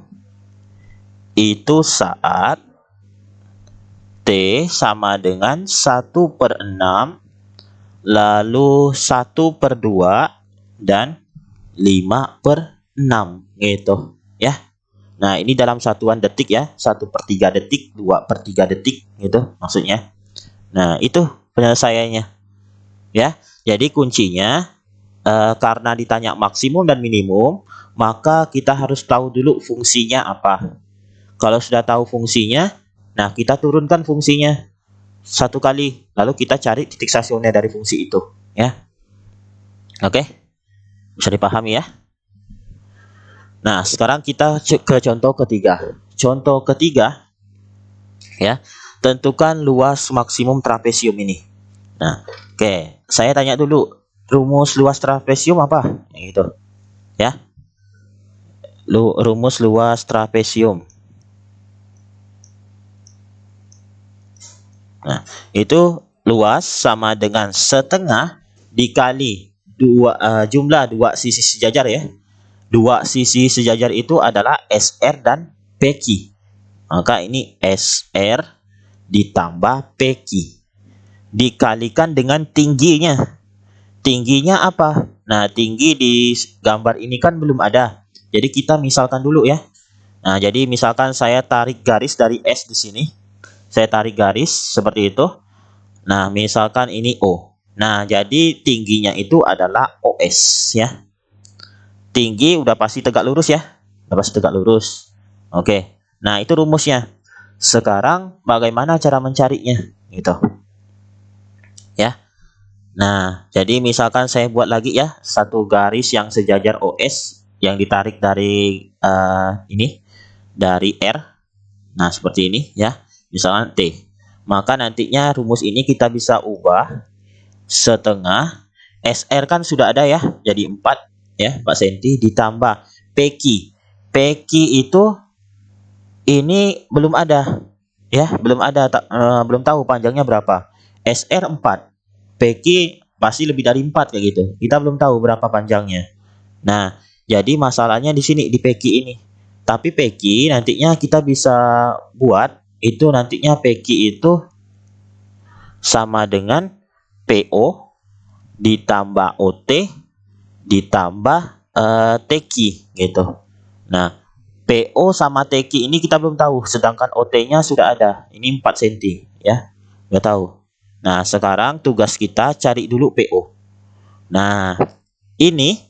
[SPEAKER 1] itu saat T sama dengan 1/6, lalu 1/2 dan 5/6 gitu ya. Nah, ini dalam satuan detik ya, 1/3 detik, 2/3 detik gitu maksudnya. Nah, itu penyelesaiannya ya. Jadi kuncinya karena ditanya maksimum dan minimum, maka kita harus tahu dulu fungsinya apa. Kalau sudah tahu fungsinya, nah kita turunkan fungsinya satu kali, lalu kita cari titik stasioner dari fungsi itu ya. Oke, bisa dipahami ya. Nah, sekarang kita ke contoh ketiga. Contoh ketiga ya, tentukan luas maksimum trapesium ini. Nah, oke, saya tanya dulu, rumus luas trapesium apa? Gitu ya. Rumus luas trapesium. Nah, itu luas sama dengan setengah dikali jumlah dua sisi sejajar ya. Dua sisi sejajar itu adalah SR dan PQ. Maka ini SR ditambah PQ dikalikan dengan tingginya. Tingginya apa? Nah, tinggi di gambar ini kan belum ada. Jadi kita misalkan dulu ya. Nah, jadi misalkan saya tarik garis dari S di sini. Saya tarik garis seperti itu. Nah, misalkan ini O. Nah, jadi tingginya itu adalah OS ya. Tinggi udah pasti tegak lurus ya. Udah pasti tegak lurus. Oke. Nah, itu rumusnya. Sekarang bagaimana cara mencarinya? Gitu. Ya. Nah, jadi misalkan saya buat lagi ya satu garis yang sejajar OS yang ditarik dari ini dari R. Nah, seperti ini ya. Misalkan T. Maka nantinya rumus ini kita bisa ubah setengah SR kan sudah ada ya. Jadi 4 ya, 4 cm ditambah PQ. PQ itu ini belum ada ya, belum ada belum tahu panjangnya berapa. SR 4. PQ pasti lebih dari 4 kayak gitu. Kita belum tahu berapa panjangnya. Nah, jadi masalahnya di sini di PQ ini. Tapi PQ nantinya kita bisa buat itu nantinya PQ itu sama dengan PO ditambah OT ditambah TQ gitu. Nah, PO sama TQ ini kita belum tahu, sedangkan OT-nya sudah ada. Ini 4 cm ya. Udah tahu. Nah, sekarang tugas kita cari dulu PO. Nah, ini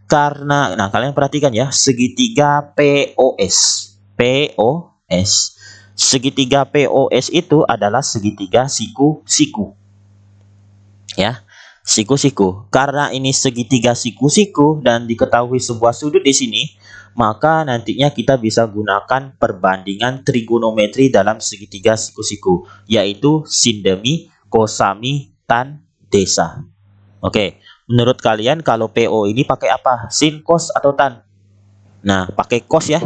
[SPEAKER 1] karena kalian perhatikan ya, segitiga POS. POS. Segitiga POS itu adalah segitiga siku-siku. Ya, siku-siku. Karena ini segitiga siku-siku dan diketahui sebuah sudut di sini, maka nantinya kita bisa gunakan perbandingan trigonometri dalam segitiga siku-siku, yaitu sin demi, kosami, tan, desa. Oke, menurut kalian kalau PO ini pakai apa? Sin, cos, atau tan? Nah, pakai cos ya.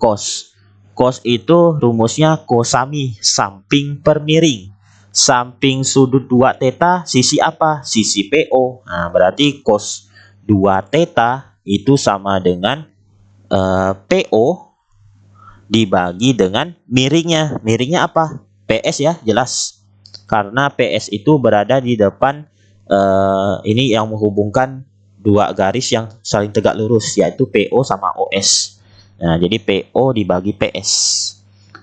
[SPEAKER 1] Cos. Cos itu rumusnya kosami, samping per miring. Samping sudut 2 theta, sisi apa? Sisi PO. Nah, berarti cos 2 theta itu sama dengan PO dibagi dengan miringnya. Miringnya apa? PS ya, jelas. Karena PS itu berada di depan ini yang menghubungkan dua garis yang saling tegak lurus, yaitu PO sama OS. Nah, jadi PO dibagi PS.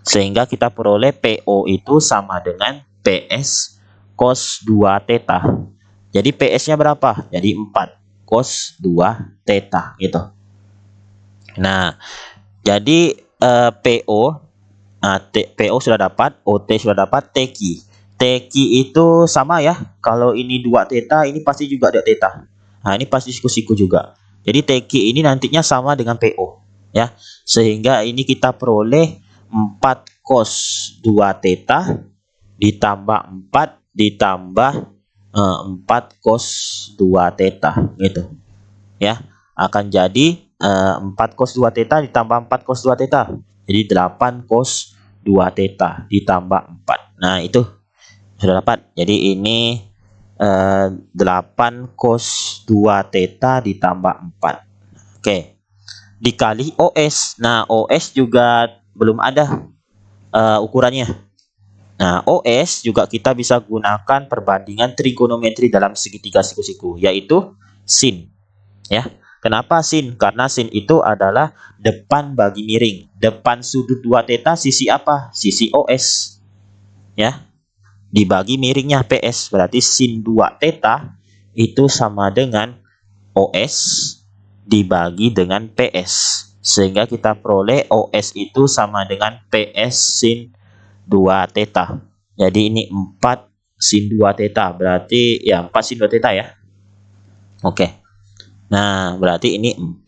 [SPEAKER 1] Sehingga kita peroleh PO itu sama dengan PS cos 2 theta. Jadi PS-nya berapa? Jadi 4 cos 2 theta gitu. Nah, jadi PO PO sudah dapat, OT sudah dapat, TQ. TQ itu sama ya. Kalau ini 2 theta, ini pasti juga 2 theta. Nah, ini pasti siku-siku juga. Jadi TQ ini nantinya sama dengan PO ya. Sehingga ini kita peroleh 4 cos 2 theta ditambah 4 ditambah 4 cos 2 theta gitu. Ya, akan jadi 4 cos 2 theta ditambah 4 cos 2 theta. Jadi 8 cos 2 theta ditambah 4. Nah, itu sudah dapat. Jadi ini 8 cos 2 theta ditambah 4. Oke. Dikali OS. Nah, OS juga belum ada ukurannya. Nah, OS juga kita bisa gunakan perbandingan trigonometri dalam segitiga siku-siku, yaitu sin. Ya, kenapa sin? Karena sin itu adalah depan bagi miring. Depan sudut 2 theta sisi apa? Sisi OS. Ya, dibagi miringnya PS. Berarti sin 2 theta itu sama dengan OS dibagi dengan PS. Sehingga kita peroleh OS itu sama dengan PS sin 2 theta. Jadi ini 4 sin 2 theta. Berarti ya 4 sin 2 theta ya. Oke. Nah, berarti ini 4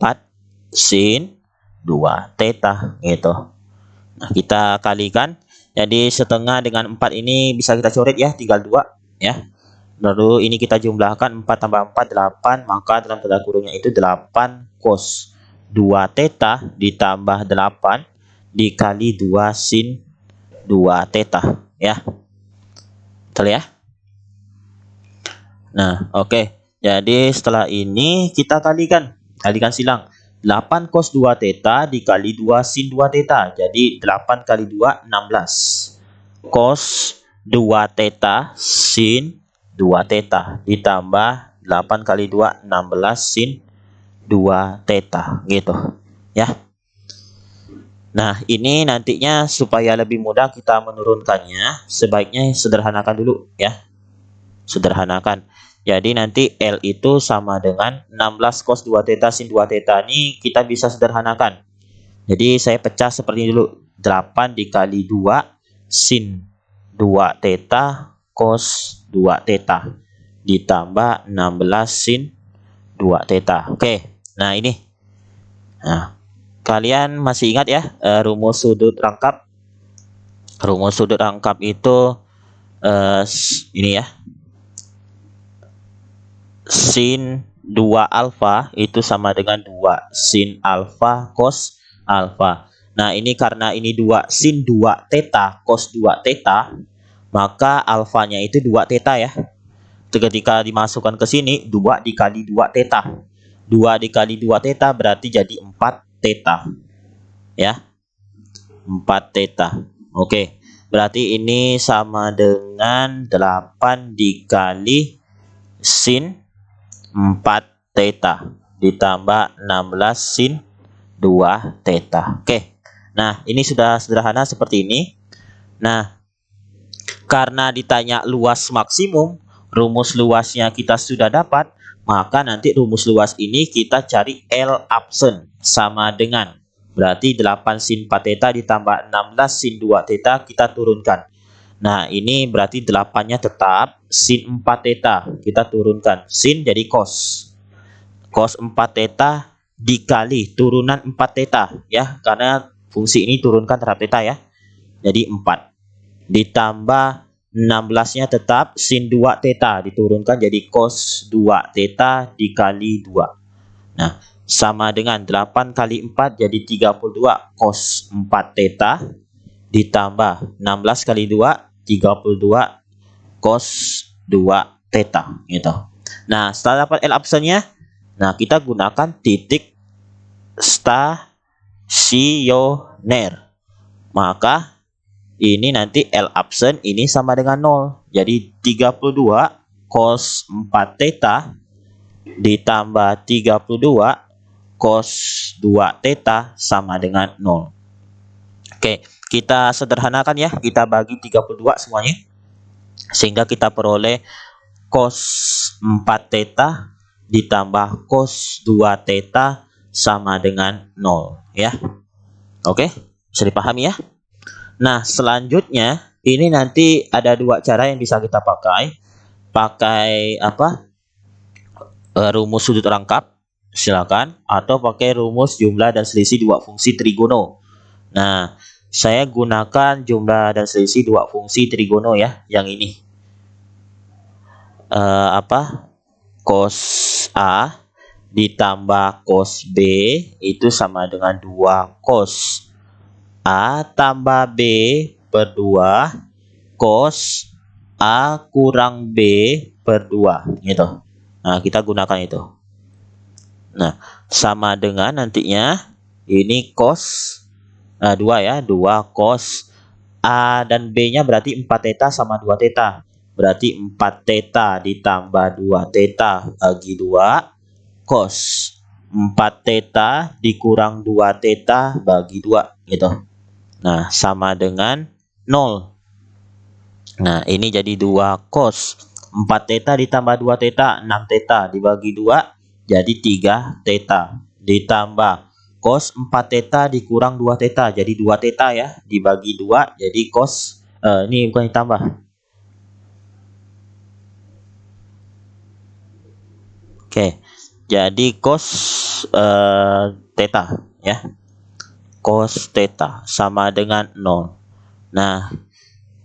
[SPEAKER 1] sin 2 theta gitu. Nah, kita kalikan. Jadi setengah dengan 4 ini bisa kita coret ya, tinggal 2 ya. Lalu ini kita jumlahkan 4 tambah 4 8, maka dalam tanda kurungnya itu 8 cos 2 theta ditambah 8 dikali 2 sin 2 theta ya. Betul ya? Nah, oke. Jadi setelah ini kita kalikan silang. 8 cos 2 theta dikali 2 sin 2 theta. Jadi 8 kali 2 16. Cos 2 theta sin 2 theta ditambah 8 kali 2 16 sin 2 theta gitu ya. Nah, ini nantinya supaya lebih mudah kita menurunkannya, sebaiknya sederhanakan dulu ya. Sederhanakan. Jadi nanti L itu sama dengan 16 cos 2 theta sin 2 theta. Ini kita bisa sederhanakan. Jadi saya pecah seperti ini dulu. 8 dikali 2 sin 2 theta cos 2 theta ditambah 16 sin 2 theta. Oke. Nah, ini. Nah, kalian masih ingat ya rumus sudut rangkap? Rumus sudut rangkap itu ini ya. Sin 2 alfa itu sama dengan 2 sin alfa cos alfa. Nah, ini karena ini 2 sin 2 theta cos 2 theta, maka alfanya itu 2 theta ya. Ketika dimasukkan ke sini 2 dikali 2 theta. 2 dikali 2 theta berarti jadi 4 theta. Ya. 4 theta. Oke. Berarti ini sama dengan 8 dikali sin 4 theta ditambah 16 sin 2 theta. Oke. Nah, ini sudah sederhana seperti ini. Nah, karena ditanya luas maksimum, rumus luasnya kita sudah dapat, maka nanti rumus luas ini kita cari L absen sama dengan berarti 8 sin 4 theta ditambah 16 sin 2 theta kita turunkan. Nah, ini berarti 8-nya tetap, sin 4 theta kita turunkan, sin jadi cos. Cos 4 theta dikali turunan 4 theta ya, karena fungsi ini turunkan terhadap theta ya. Jadi 4 ditambah 16-nya tetap, sin 2 theta diturunkan jadi cos 2 theta dikali 2. Nah, sama dengan 8 kali 4 jadi 32 cos 4 theta ditambah 16 kali 2 32 cos 2 theta gitu. Nah, setelah dapat L absennya, Nah, kita gunakan titik stasioner. Maka ini nanti L absen ini sama dengan 0. Jadi 32 cos 4 theta ditambah 32 cos 2 theta sama dengan 0. Oke, kita sederhanakan ya. Kita bagi 32 semuanya. Sehingga kita peroleh cos 4 theta ditambah cos 2 theta sama dengan 0 ya. Oke, bisa dipahami ya. Nah, selanjutnya ini nanti ada dua cara yang bisa kita pakai. Pakai apa? Rumus sudut rangkap, silakan, atau pakai rumus jumlah dan selisih dua fungsi trigono. Nah, saya gunakan jumlah dan selisih dua fungsi trigono ya, yang ini. Cos A ditambah cos B itu sama dengan 2 cos A tambah B per 2 cos A kurang B per 2 gitu. Nah, kita gunakan itu. Nah, sama dengan nantinya ini cos 2 ya, 2 cos A dan B-nya berarti 4 theta sama 2 theta. Berarti 4 theta ditambah 2 theta bagi 2 cos 4 theta dikurang 2 theta bagi 2 gitu. Nah, sama dengan 0. Nah, ini jadi 2 cos 4 theta ditambah 2 theta, 6 theta dibagi 2 jadi 3 theta. Ditambah cos 4 theta dikurang 2 theta jadi 2 theta ya, dibagi 2 jadi cos ini bukan ditambah. Oke. Jadi cos theta ya. Cos theta sama dengan 0. Nah,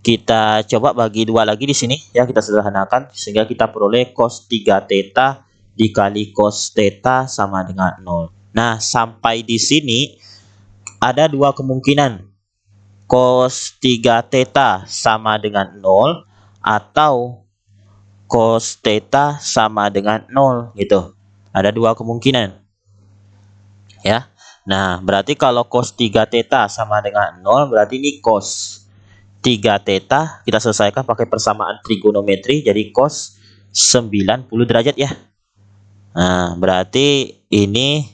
[SPEAKER 1] kita coba bagi 2 lagi di sini ya, kita sederhanakan sehingga kita peroleh cos 3 theta dikali cos theta sama dengan 0. Nah, sampai di sini ada dua kemungkinan. Cos 3 theta sama dengan 0 atau cos theta sama dengan 0 gitu. Ada dua kemungkinan. Ya. Nah, berarti kalau cos 3 theta sama dengan 0 berarti ini cos 3 theta kita selesaikan pakai persamaan trigonometri jadi cos 90 derajat ya. Nah, berarti ini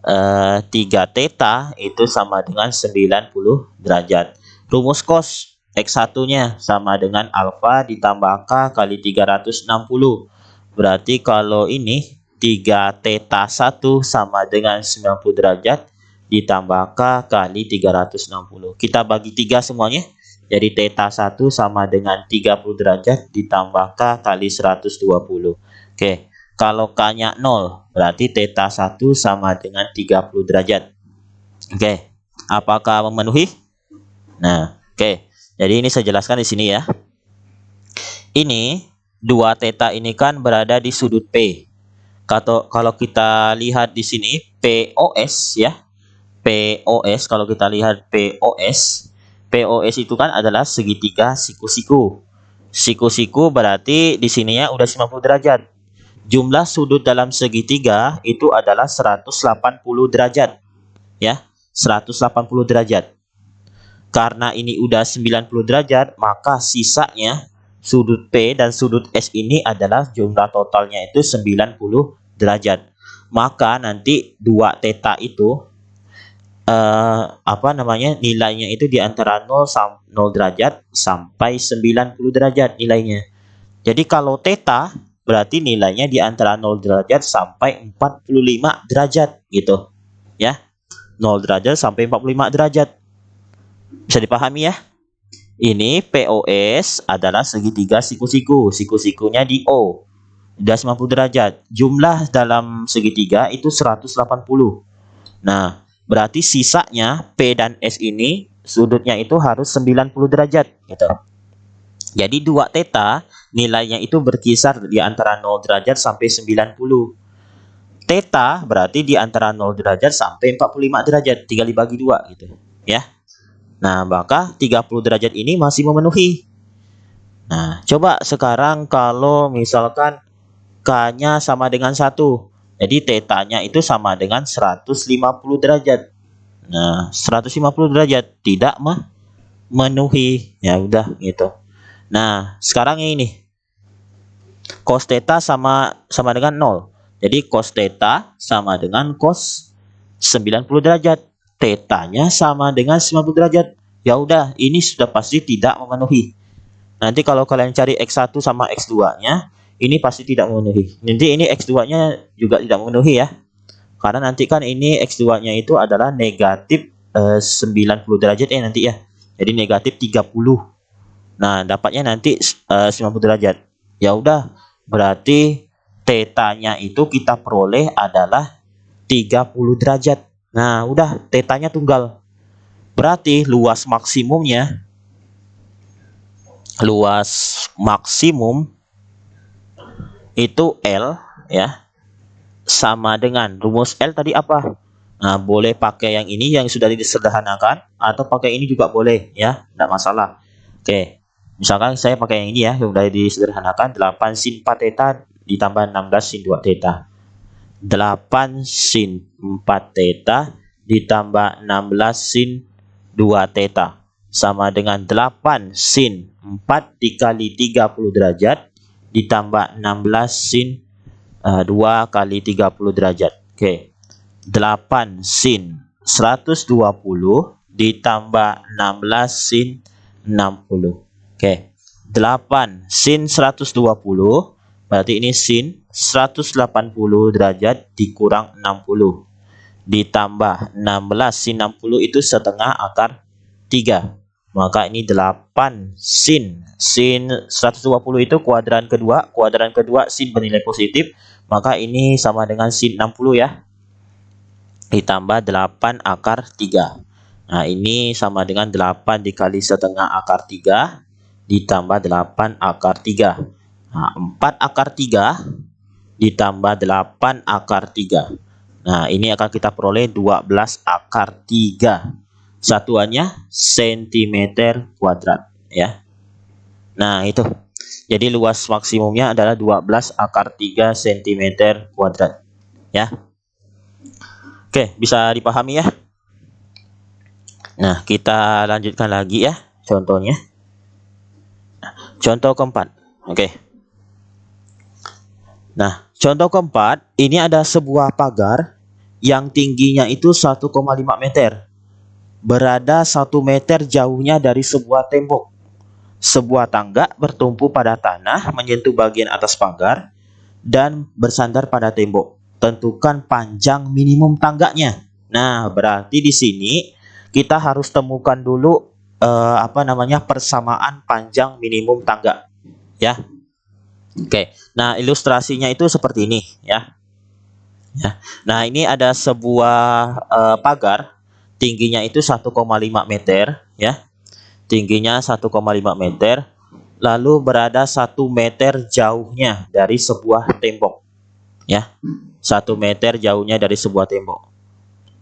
[SPEAKER 1] 3 theta itu sama dengan 90 derajat. Rumus cos X1-nya sama dengan alfa ditambah K kali 360. Berarti kalau ini 3 theta 1 sama dengan 90 derajat ditambah K kali 360. Kita bagi 3 semuanya. Jadi theta 1 sama dengan 30 derajat ditambah K kali 120. Oke, kalau K-nya 0, berarti theta 1 sama dengan 30 derajat. Oke, apakah memenuhi? Nah, oke. Jadi ini saya jelaskan di sini ya. Ini 2 theta ini kan berada di sudut P. Kalau kita lihat di sini POS ya. POS kalau kita lihat POS itu kan adalah segitiga siku-siku. Siku-siku berarti di sininya udah 90 derajat. Jumlah sudut dalam segitiga itu adalah 180 derajat. Ya, 180 derajat. Karena ini udah 90 derajat, maka sisanya sudut P dan sudut S ini adalah jumlah totalnya itu 90 derajat. Maka nanti 2 theta itu nilainya itu di antara 0 derajat sampai 90 derajat nilainya. Jadi kalau theta berarti nilainya di antara 0 derajat sampai 45 derajat gitu. Ya. 0 derajat sampai 45 derajat. Bisa dipahami ya? Ini POS adalah segitiga siku-siku. Siku-sikunya di O. Udah 90 derajat. Jumlah dalam segitiga itu 180. Nah, berarti sisanya P dan S ini sudutnya itu harus 90 derajat gitu. Jadi 2 theta nilainya itu berkisar di antara 0 derajat sampai 90. Theta berarti di antara 0 derajat sampai 45 derajat, tinggal dibagi 2 gitu ya. Nah, maka 30 derajat ini masih memenuhi. Nah, coba sekarang kalau misalkan K-nya sama dengan 1. Jadi tetanya itu sama dengan 150 derajat. Nah, 150 derajat tidak memenuhi. Ya udah gitu. Nah, sekarang ini cos theta sama dengan 0. Jadi cos theta sama dengan cos 90 derajat. Tetanya sama dengan 90 derajat. Ya udah, ini sudah pasti tidak memenuhi. Nanti kalau kalian cari X1 sama X2-nya, ini pasti tidak memenuhi. Nanti ini X2-nya juga tidak memenuhi ya. Karena nanti kan ini X2-nya itu adalah negatif 90 derajat ya nanti ya. Jadi negatif 30. Nah, dapatnya nanti 90 derajat. Ya udah, berarti tetanya itu kita peroleh adalah 30 derajat. Nah, udah tetanya tunggal. Berarti luas maksimum itu L ya, sama dengan rumus L tadi apa? Nah, boleh pakai yang ini yang sudah disederhanakan atau pakai ini juga boleh ya, tidak masalah. Oke, misalkan saya pakai yang ini ya, yang sudah disederhanakan, 8 sin 4 theta ditambah 16 sin 2 theta. 8 sin 4 theta ditambah 16 sin 2 theta sama dengan 8 sin 4 dikali 30 derajat ditambah 16 sin 2 kali 30 derajat. Oke. 8 sin 120 ditambah 16 sin 60. Oke. 8 sin 120 berarti ini sin 180 derajat dikurang 60 ditambah 16 sin 60 itu setengah akar 3. Maka ini 8 sin 120 itu kuadran kedua sin bernilai positif, maka ini sama dengan sin 60 ya. Ditambah 8 akar 3. Nah, ini sama dengan 8 dikali setengah akar 3 ditambah 8 akar 3. Nah, 4 akar 3 ditambah 8 akar 3. Nah, ini akan kita peroleh 12 akar 3. Satuannya cm kuadrat ya. Nah, itu. Jadi luas maksimumnya adalah 12 akar 3 cm kuadrat ya. Oke, bisa dipahami ya. Nah, kita lanjutkan lagi ya contohnya. Contoh keempat. Oke. Nah, contoh keempat, ini ada sebuah pagar yang tingginya itu 1,5 meter. Berada 1 meter jauhnya dari sebuah tembok. Sebuah tangga bertumpu pada tanah menyentuh bagian atas pagar dan bersandar pada tembok. Tentukan panjang minimum tangganya. Nah, berarti di sini kita harus temukan dulu persamaan panjang minimum tangga ya. Oke. Nah, ilustrasinya itu seperti ini ya. Ya. Nah, ini ada sebuah pagar tingginya itu 1,5 meter ya. Tingginya 1,5 meter, lalu berada 1 meter jauhnya dari sebuah tembok. Ya. 1 meter jauhnya dari sebuah tembok.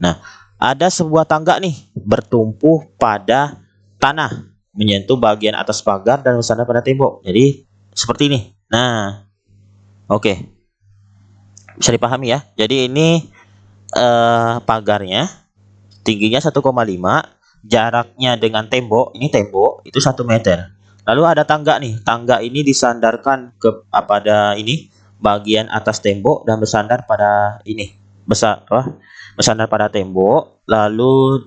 [SPEAKER 1] Nah, ada sebuah tangga nih bertumpu pada tanah, menyentuh bagian atas pagar dan bersandar pada tembok. Jadi seperti ini. Nah, oke. Bisa dipahami ya. Jadi ini pagarnya tingginya 1,5, jaraknya dengan tembok, ini tembok itu 1 meter. Lalu ada tangga nih. Tangga ini disandarkan pada ini bagian atas tembok dan bersandar pada ini. Bersandar pada tembok, lalu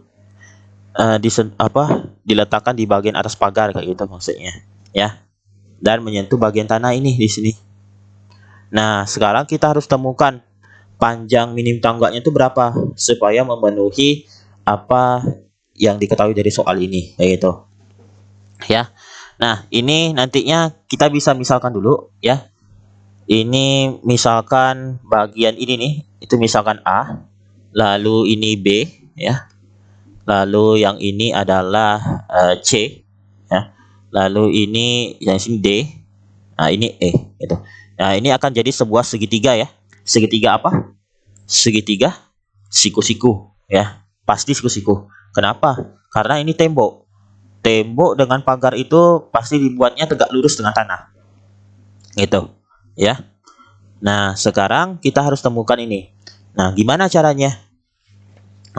[SPEAKER 1] diletakkan di bagian atas pagar kayak gitu maksudnya, ya. Dan menyentuh bagian tanah ini di sini. Nah, sekarang kita harus temukan panjang minim tangganya itu berapa supaya memenuhi apa yang diketahui dari soal ini, yaitu ya. Nah, ini nantinya kita bisa misalkan dulu ya. Ini misalkan bagian ini nih, itu misalkan A, lalu ini B ya. Lalu yang ini adalah C ya. Lalu ini yang sini D. Nah, ini E gitu. Nah, ini akan jadi sebuah segitiga ya. Segitiga apa? Segitiga siku-siku ya. Pasti siku-siku. Kenapa? Karena ini tembok. Tembok dengan pagar itu pasti dibuatnya tegak lurus dengan tanah. Gitu, ya. Nah, sekarang kita harus temukan ini. Nah, gimana caranya?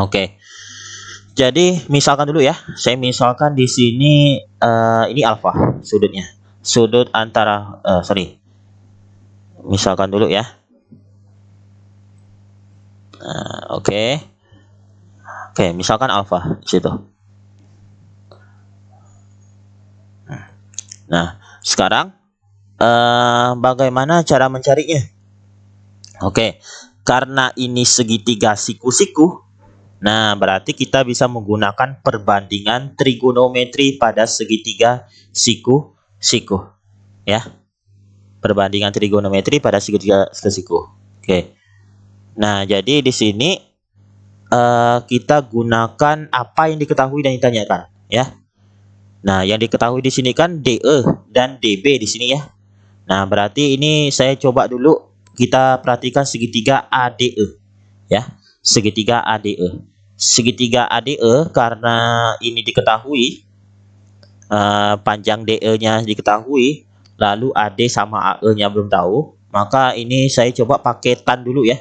[SPEAKER 1] Oke. Jadi, misalkan dulu ya. Saya misalkan di sini ini alfa sudutnya. Sudut antara sorry. Misalkan dulu ya. Oke. Oke, misalkan alfa di situ. Nah, sekarang bagaimana cara mencarinya? Oke, karena ini segitiga siku-siku, nah berarti kita bisa menggunakan perbandingan trigonometri pada segitiga siku-siku, ya. Perbandingan trigonometri pada segitiga siku. Oke. Nah, jadi di sini kita gunakan apa yang diketahui dan ditanyakan, ya. Nah, yang diketahui di sini kan DE dan DB di sini ya. Nah, berarti ini saya coba dulu kita perhatikan segitiga ADE ya. Segitiga ADE. Segitiga ADE karena ini diketahui panjang DE-nya diketahui, lalu AD sama AE-nya belum tahu, maka ini saya coba pakai tan dulu ya.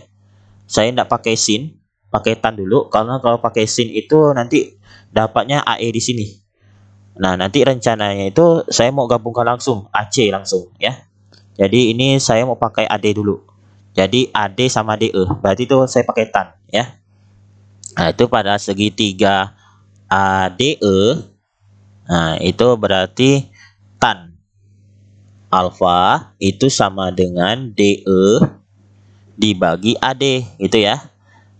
[SPEAKER 1] Saya tidak pakai sin, pakai tan dulu karena kalau pakai sin itu nanti dapatnya AE di sini. Nah, nanti rencananya itu saya mau gabungkan langsung AC langsung ya. Jadi ini saya mau pakai AD dulu. Jadi AD sama DE. Berarti itu saya pakai tan ya. Nah, itu pada segitiga ADE. Nah, itu berarti tan alfa itu sama dengan DE dibagi AD gitu ya.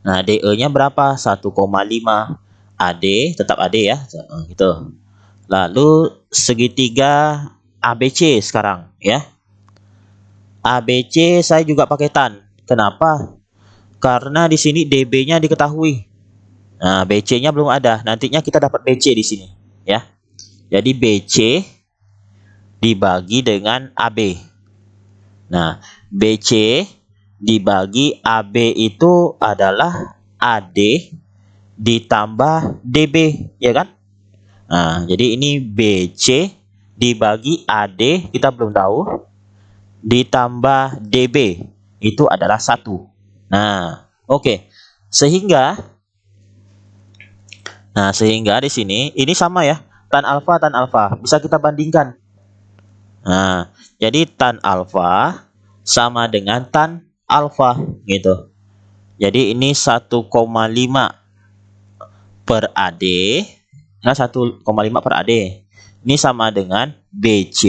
[SPEAKER 1] Nah, DE-nya berapa? 1,5. AD tetap AD ya. Gitu. Lalu segitiga ABC sekarang ya. ABC saya juga pakai tan. Kenapa? Karena di sini DB-nya diketahui. Nah, BC-nya belum ada. Nantinya kita dapat BC di sini, ya. Jadi BC dibagi dengan AB. Nah, BC dibagi AB itu adalah AD ditambah DB, ya kan? Nah, jadi ini BC dibagi AD kita belum tahu ditambah DB itu adalah 1. Nah, oke. Sehingga di sini ini sama ya. Tan alfa bisa kita bandingkan. Nah, jadi tan alfa sama dengan tan alfa gitu. Jadi ini 1,5 per AD. Nah, 1,5 per AD. Ini sama dengan BC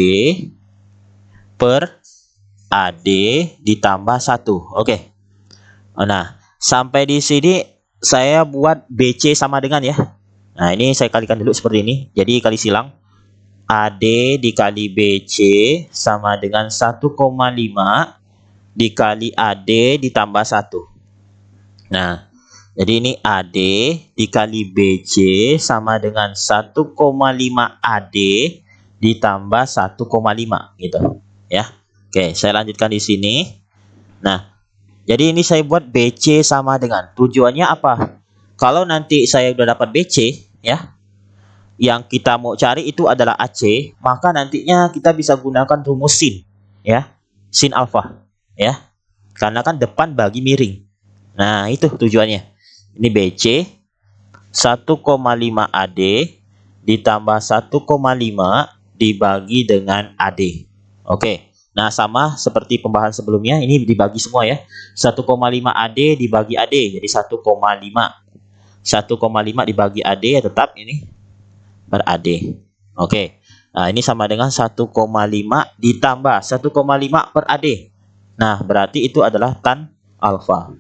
[SPEAKER 1] per AD ditambah 1. Oke. Nah, sampai di sini saya buat BC sama dengan ya. Nah, ini saya kalikan dulu seperti ini. Jadi kali silang. AD dikali BC sama dengan 1,5 dikali AD ditambah 1. Nah, jadi ini AD dikali BC sama dengan 1,5 AD ditambah 1,5 gitu ya. Oke, saya lanjutkan di sini. Nah, jadi ini saya buat BC sama dengan, tujuannya apa? Kalau nanti saya udah dapat BC ya, yang kita mau cari itu adalah AC, maka nantinya kita bisa gunakan rumus sin ya. Sin alfa ya. Karena kan depan bagi miring. Nah, itu tujuannya. Ini BC 1,5 AD ditambah 1,5 dibagi dengan AD. Oke. Nah, sama seperti pembahasan sebelumnya, ini dibagi semua ya. 1,5 AD dibagi AD, jadi 1,5. 1,5 dibagi AD ya tetap ini per AD. Oke. Nah, ini sama dengan 1,5 ditambah 1,5 per AD. Nah, berarti itu adalah tan alfa.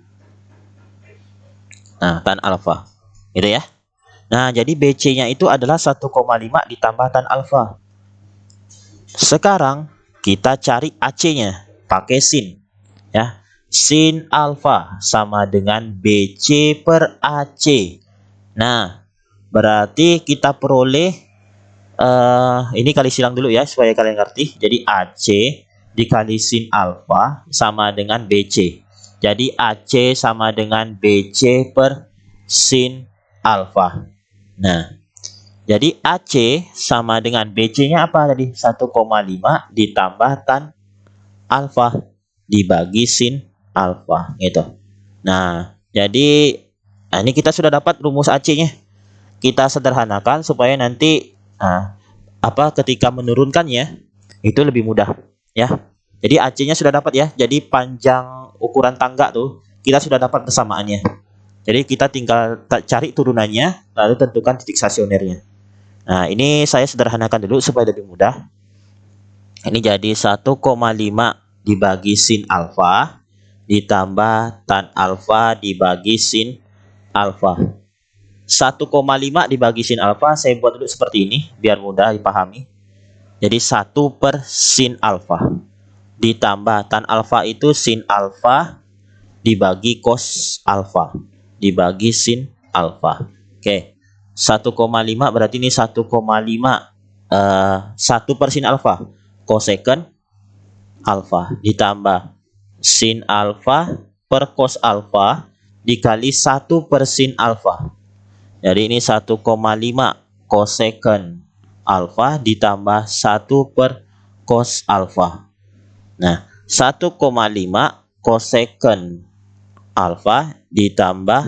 [SPEAKER 1] Nah, tan alfa. Gitu ya. Nah, jadi BC-nya itu adalah 1,5 ditambah tan alfa. Sekarang kita cari AC-nya pakai sin ya. Sin alfa sama dengan BC per AC. Nah, berarti kita peroleh ini kali silang dulu ya supaya kalian ngerti. Jadi AC dikali sin alfa sama dengan BC. Jadi AC sama dengan BC per sin alfa. Nah, jadi AC sama dengan BC-nya apa tadi? 1,5 ditambah tan alfa. dibagi sin alfa gitu. Nah, jadi ini kita sudah dapat rumus AC-nya. Kita sederhanakan supaya nanti ketika menurunkannya itu lebih mudah ya. Jadi AC-nya sudah dapat ya. Jadi panjang ukuran tangga tuh kita sudah dapat persamaannya. Jadi kita tinggal cari turunannya lalu tentukan titik stasionernya. Nah, ini saya sederhanakan dulu supaya lebih mudah. Ini jadi 1,5 dibagi sin alfa ditambah tan alfa dibagi sin alfa. 1,5 dibagi sin alfa saya buat dulu seperti ini biar mudah dipahami. Jadi 1 per sin alfa ditambah tan alfa itu sin alfa dibagi cos alfa dibagi sin alfa. Oke. 1,5 berarti ini 1,5 1 per sin alfa cosecant alfa ditambah sin alfa per cos alfa dikali 1 per sin alfa. Jadi ini 1,5 cosecant alfa ditambah 1 per cos alfa. Nah, 1,5 cosecant alfa ditambah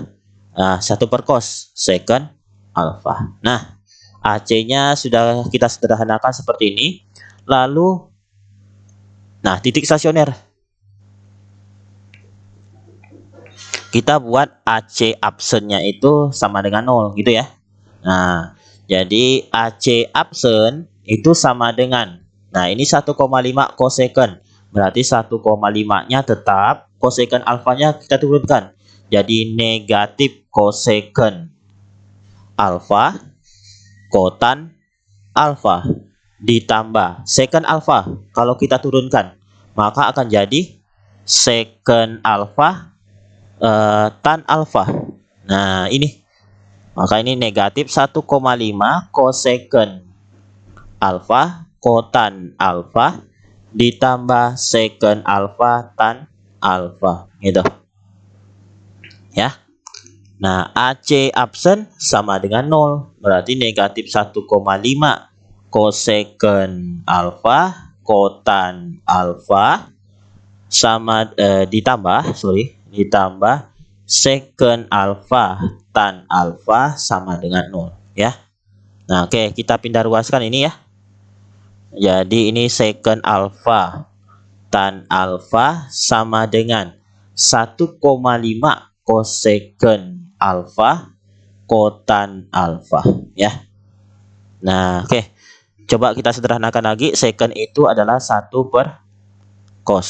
[SPEAKER 1] 1 per cos secant alfa. Nah, AC-nya sudah kita sederhanakan seperti ini. Lalu, nah titik stasioner. Kita buat AC absennya itu sama dengan 0 gitu ya. Nah, jadi AC absen itu sama dengan, nah ini 1,5 cosecant. Berarti 1,5-nya tetap, cosecant alfanya kita turunkan. Jadi negatif cosecant alfa kotan alfa ditambah secant alfa. Kalau kita turunkan maka akan jadi secant alfa tan alfa. Nah ini maka ini negatif 1,5 cosecant alfa kotan alfa ditambah secant alfa tan alfa gitu ya. Nah, AC absen sama dengan 0. Berarti negatif 1,5 cosecant alfa kotan alfa sama ditambah secant alfa tan alfa sama dengan 0 ya. Nah, oke, kita pindah ruaskan ini ya. Jadi ini secant alfa tan alfa sama dengan 1,5 cosecant alfa kotan alfa ya. Nah, oke. Coba kita sederhanakan lagi. Secant itu adalah 1 per cos.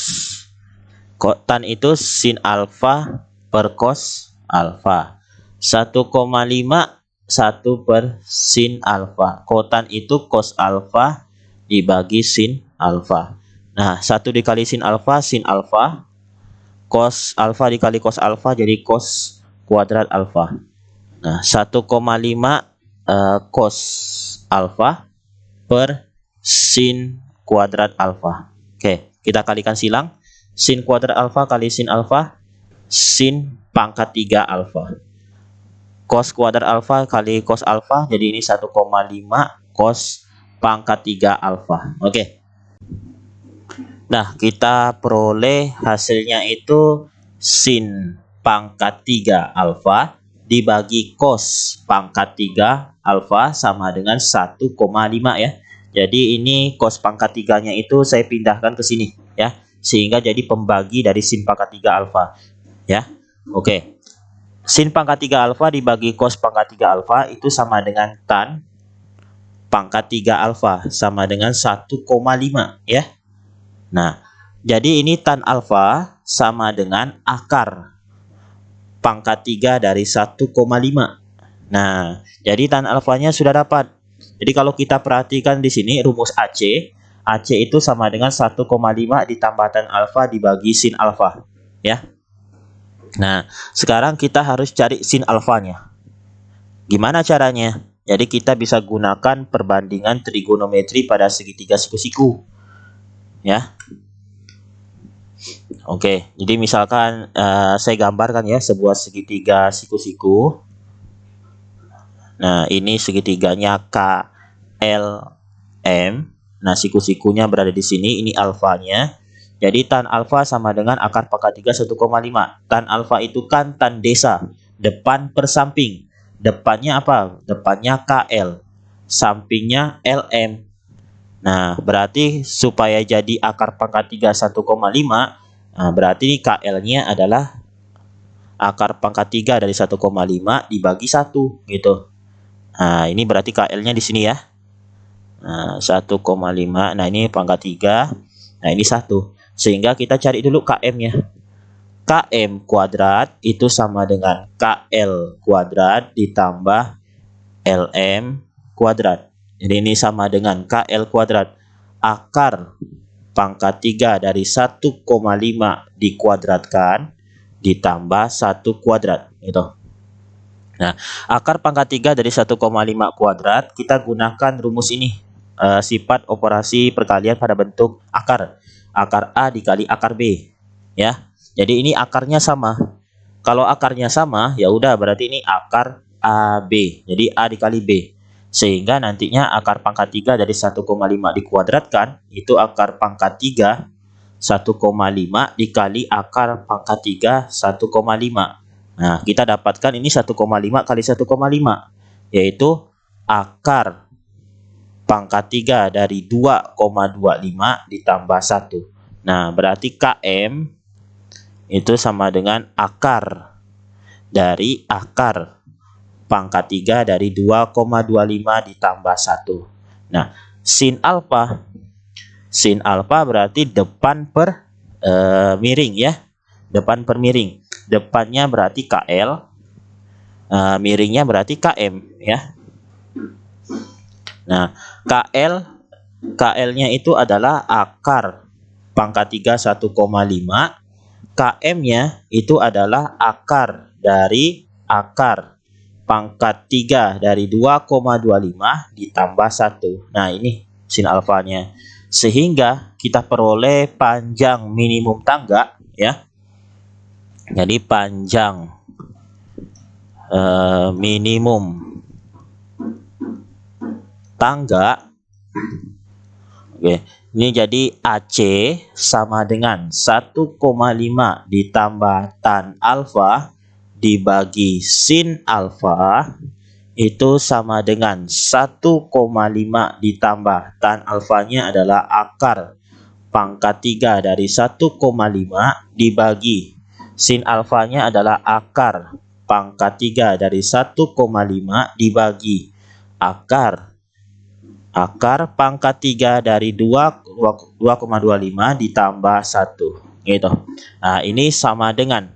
[SPEAKER 1] Kotan itu sin alfa per cos alfa. 1,5 1 per sin alfa. Kotan itu cos alfa dibagi sin alfa. Nah, 1 dikali sin alfa cos alfa dikali cos alfa jadi cos kuadrat alfa. Nah, 1,5 cos alfa per sin kuadrat alfa. Oke, kita kalikan silang. Sin kuadrat alfa kali sin alfa, sin pangkat 3 alfa. Cos kuadrat alfa kali cos alfa, jadi ini 1,5 cos pangkat 3 alfa. Oke. Nah, kita peroleh hasilnya itu sin pangkat 3 alfa dibagi cos pangkat 3 alfa sama dengan 1,5 ya. Jadi ini cos pangkat 3-nya itu saya pindahkan ke sini ya, sehingga jadi pembagi dari sin pangkat 3 alfa ya. Oke. Sin pangkat 3 alfa dibagi cos pangkat 3 alfa itu sama dengan tan pangkat 3 alfa sama dengan 1,5 ya. Nah, jadi ini tan alfa sama dengan akar pangkat 3 dari 1,5. Nah, jadi tan alfanya sudah dapat. Jadi kalau kita perhatikan di sini rumus AC itu sama dengan 1,5 ditambah tan alfa dibagi sin alfa, ya. Nah, sekarang kita harus cari sin alfanya. Gimana caranya? Jadi kita bisa gunakan perbandingan trigonometri pada segitiga siku-siku. Ya. Oke, jadi misalkan saya gambarkan ya sebuah segitiga siku-siku. Nah, ini segitiganya KLM. Nah, siku-sikunya berada di sini, ini alfanya. Jadi tan alfa sama dengan akar pangkat 3 1,5. Tan alfa itu kan tan desa, depan per samping. Depannya apa? Depannya KL, sampingnya LM. Nah, berarti supaya jadi akar pangkat 3 1,5, nah, berarti KL-nya adalah akar pangkat 3 dari 1,5 dibagi 1 gitu. Nah, ini berarti KL-nya di sini ya. Nah, 1,5. Nah, ini pangkat 3. Nah, ini 1. Sehingga kita cari dulu KM-nya. KM kuadrat itu sama dengan KL kuadrat ditambah LM kuadrat. Jadi ini sama dengan KL kuadrat. Akar pangkat 3 dari 1,5 dikuadratkan ditambah 1 kuadrat. Gitu. Nah, akar pangkat 3 dari 1,5 kuadrat, kita gunakan rumus ini. Sifat operasi perkalian pada bentuk akar. Akar A dikali akar B, ya. Jadi ini akarnya sama. Kalau akarnya sama, ya udah berarti ini akar AB. Jadi A dikali B. Sehingga nantinya akar pangkat 3 dari 1,5 dikuadratkan itu akar pangkat 3 1,5 dikali akar pangkat 3 1,5. Nah, kita dapatkan ini 1,5 kali 1,5 yaitu akar pangkat 3 dari 2,25 ditambah 1. Nah, berarti KM itu sama dengan akar dari akar pangkat 3 dari 2,25 ditambah 1. Nah, sin alfa. Sin alfa berarti depan per miring ya. Depan per miring. Depannya berarti KL. Miringnya berarti KM ya. Nah, KL-nya itu adalah akar pangkat 3 1,5. KM-nya itu adalah akar dari akar pangkat 3 dari 2,25 ditambah 1. Nah, ini sin alfanya. Sehingga kita peroleh panjang minimum tangga ya. Jadi panjang minimum tangga. Oke, ini jadi AC sama dengan 1,5 ditambah tan alfa dibagi sin alfa itu sama dengan 1,5 ditambah tan alfanya adalah akar pangkat 3 dari 1,5 dibagi sin alfanya adalah akar pangkat 3 dari 1,5 dibagi akar pangkat 3 dari 2,25 ditambah 1 gitu. Nah, ini sama dengan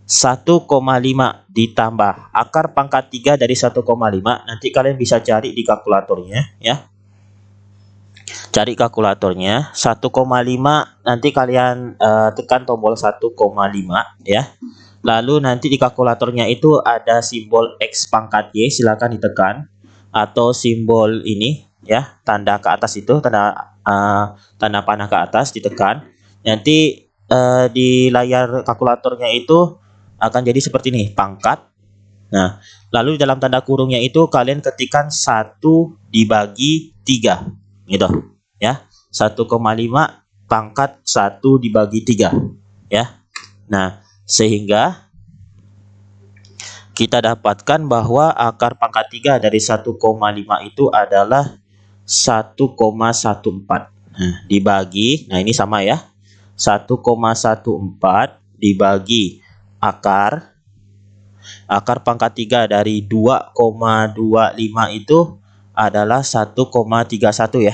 [SPEAKER 1] 1,5 ditambah akar pangkat 3 dari 1,5. Nanti kalian bisa cari di kalkulatornya ya. Cari kalkulatornya 1,5, nanti kalian tekan tombol 1,5 ya. Lalu nanti di kalkulatornya itu ada simbol X pangkat Y, silakan ditekan, atau simbol ini ya, tanda ke atas itu, tanda panah ke atas ditekan. Nanti di layar kalkulatornya itu akan jadi seperti ini, pangkat. Nah, lalu di dalam tanda kurungnya itu kalian ketikkan 1 dibagi 3 gitu ya. 1,5 pangkat 1 dibagi 3 ya. Nah, sehingga kita dapatkan bahwa akar pangkat 3 dari 1,5 itu adalah 1,14. Nah, dibagi, nah ini sama ya. 1,14 dibagi akar pangkat 3 dari 2,25 itu adalah 1,31 ya.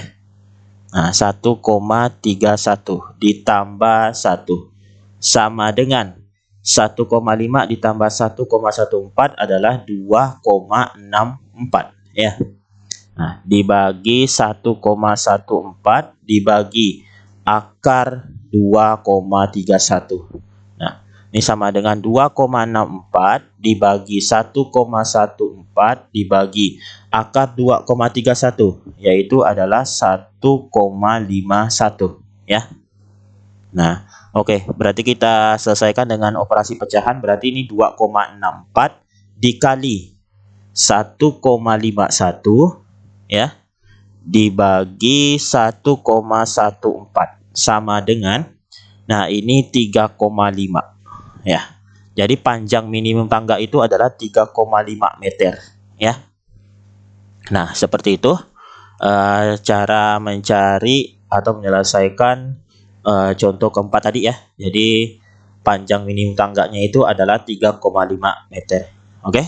[SPEAKER 1] Nah, 1,31 ditambah 1 sama dengan 1,5 ditambah 1,14 adalah 2,64 ya. Nah, dibagi 1,14 dibagi akar 2,31. Nah, ini sama dengan 2,64 dibagi 1,14 dibagi akar 2,31, yaitu adalah 1,51 ya. Nah, oke, berarti kita selesaikan dengan operasi pecahan. Berarti ini 2,64 dikali 1,51 ya, dibagi 1,14 sama dengan Nah, ini 3,5 ya. Jadi panjang minimum tangga itu adalah 3,5 meter ya. Nah, seperti itu cara mencari atau menyelesaikan contoh keempat tadi ya. Jadi panjang minimum tangganya itu adalah 3,5 meter. Oke.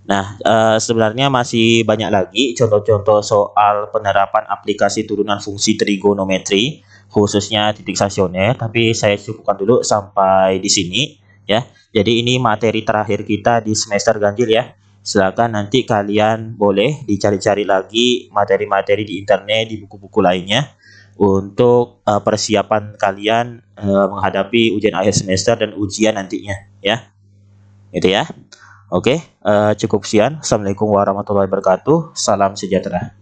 [SPEAKER 1] Nah, sebenarnya masih banyak lagi contoh-contoh soal penerapan aplikasi turunan fungsi trigonometri, khususnya titik stasioner, tapi saya cukupkan dulu sampai di sini ya. Jadi ini materi terakhir kita di semester ganjil ya. Silakan nanti kalian boleh dicari-cari lagi materi-materi di internet, di buku-buku lainnya untuk persiapan kalian menghadapi ujian akhir semester dan ujian nantinya ya. Gitu ya. Oke, cukup sekian. Assalamualaikum warahmatullahi wabarakatuh. Salam sejahtera.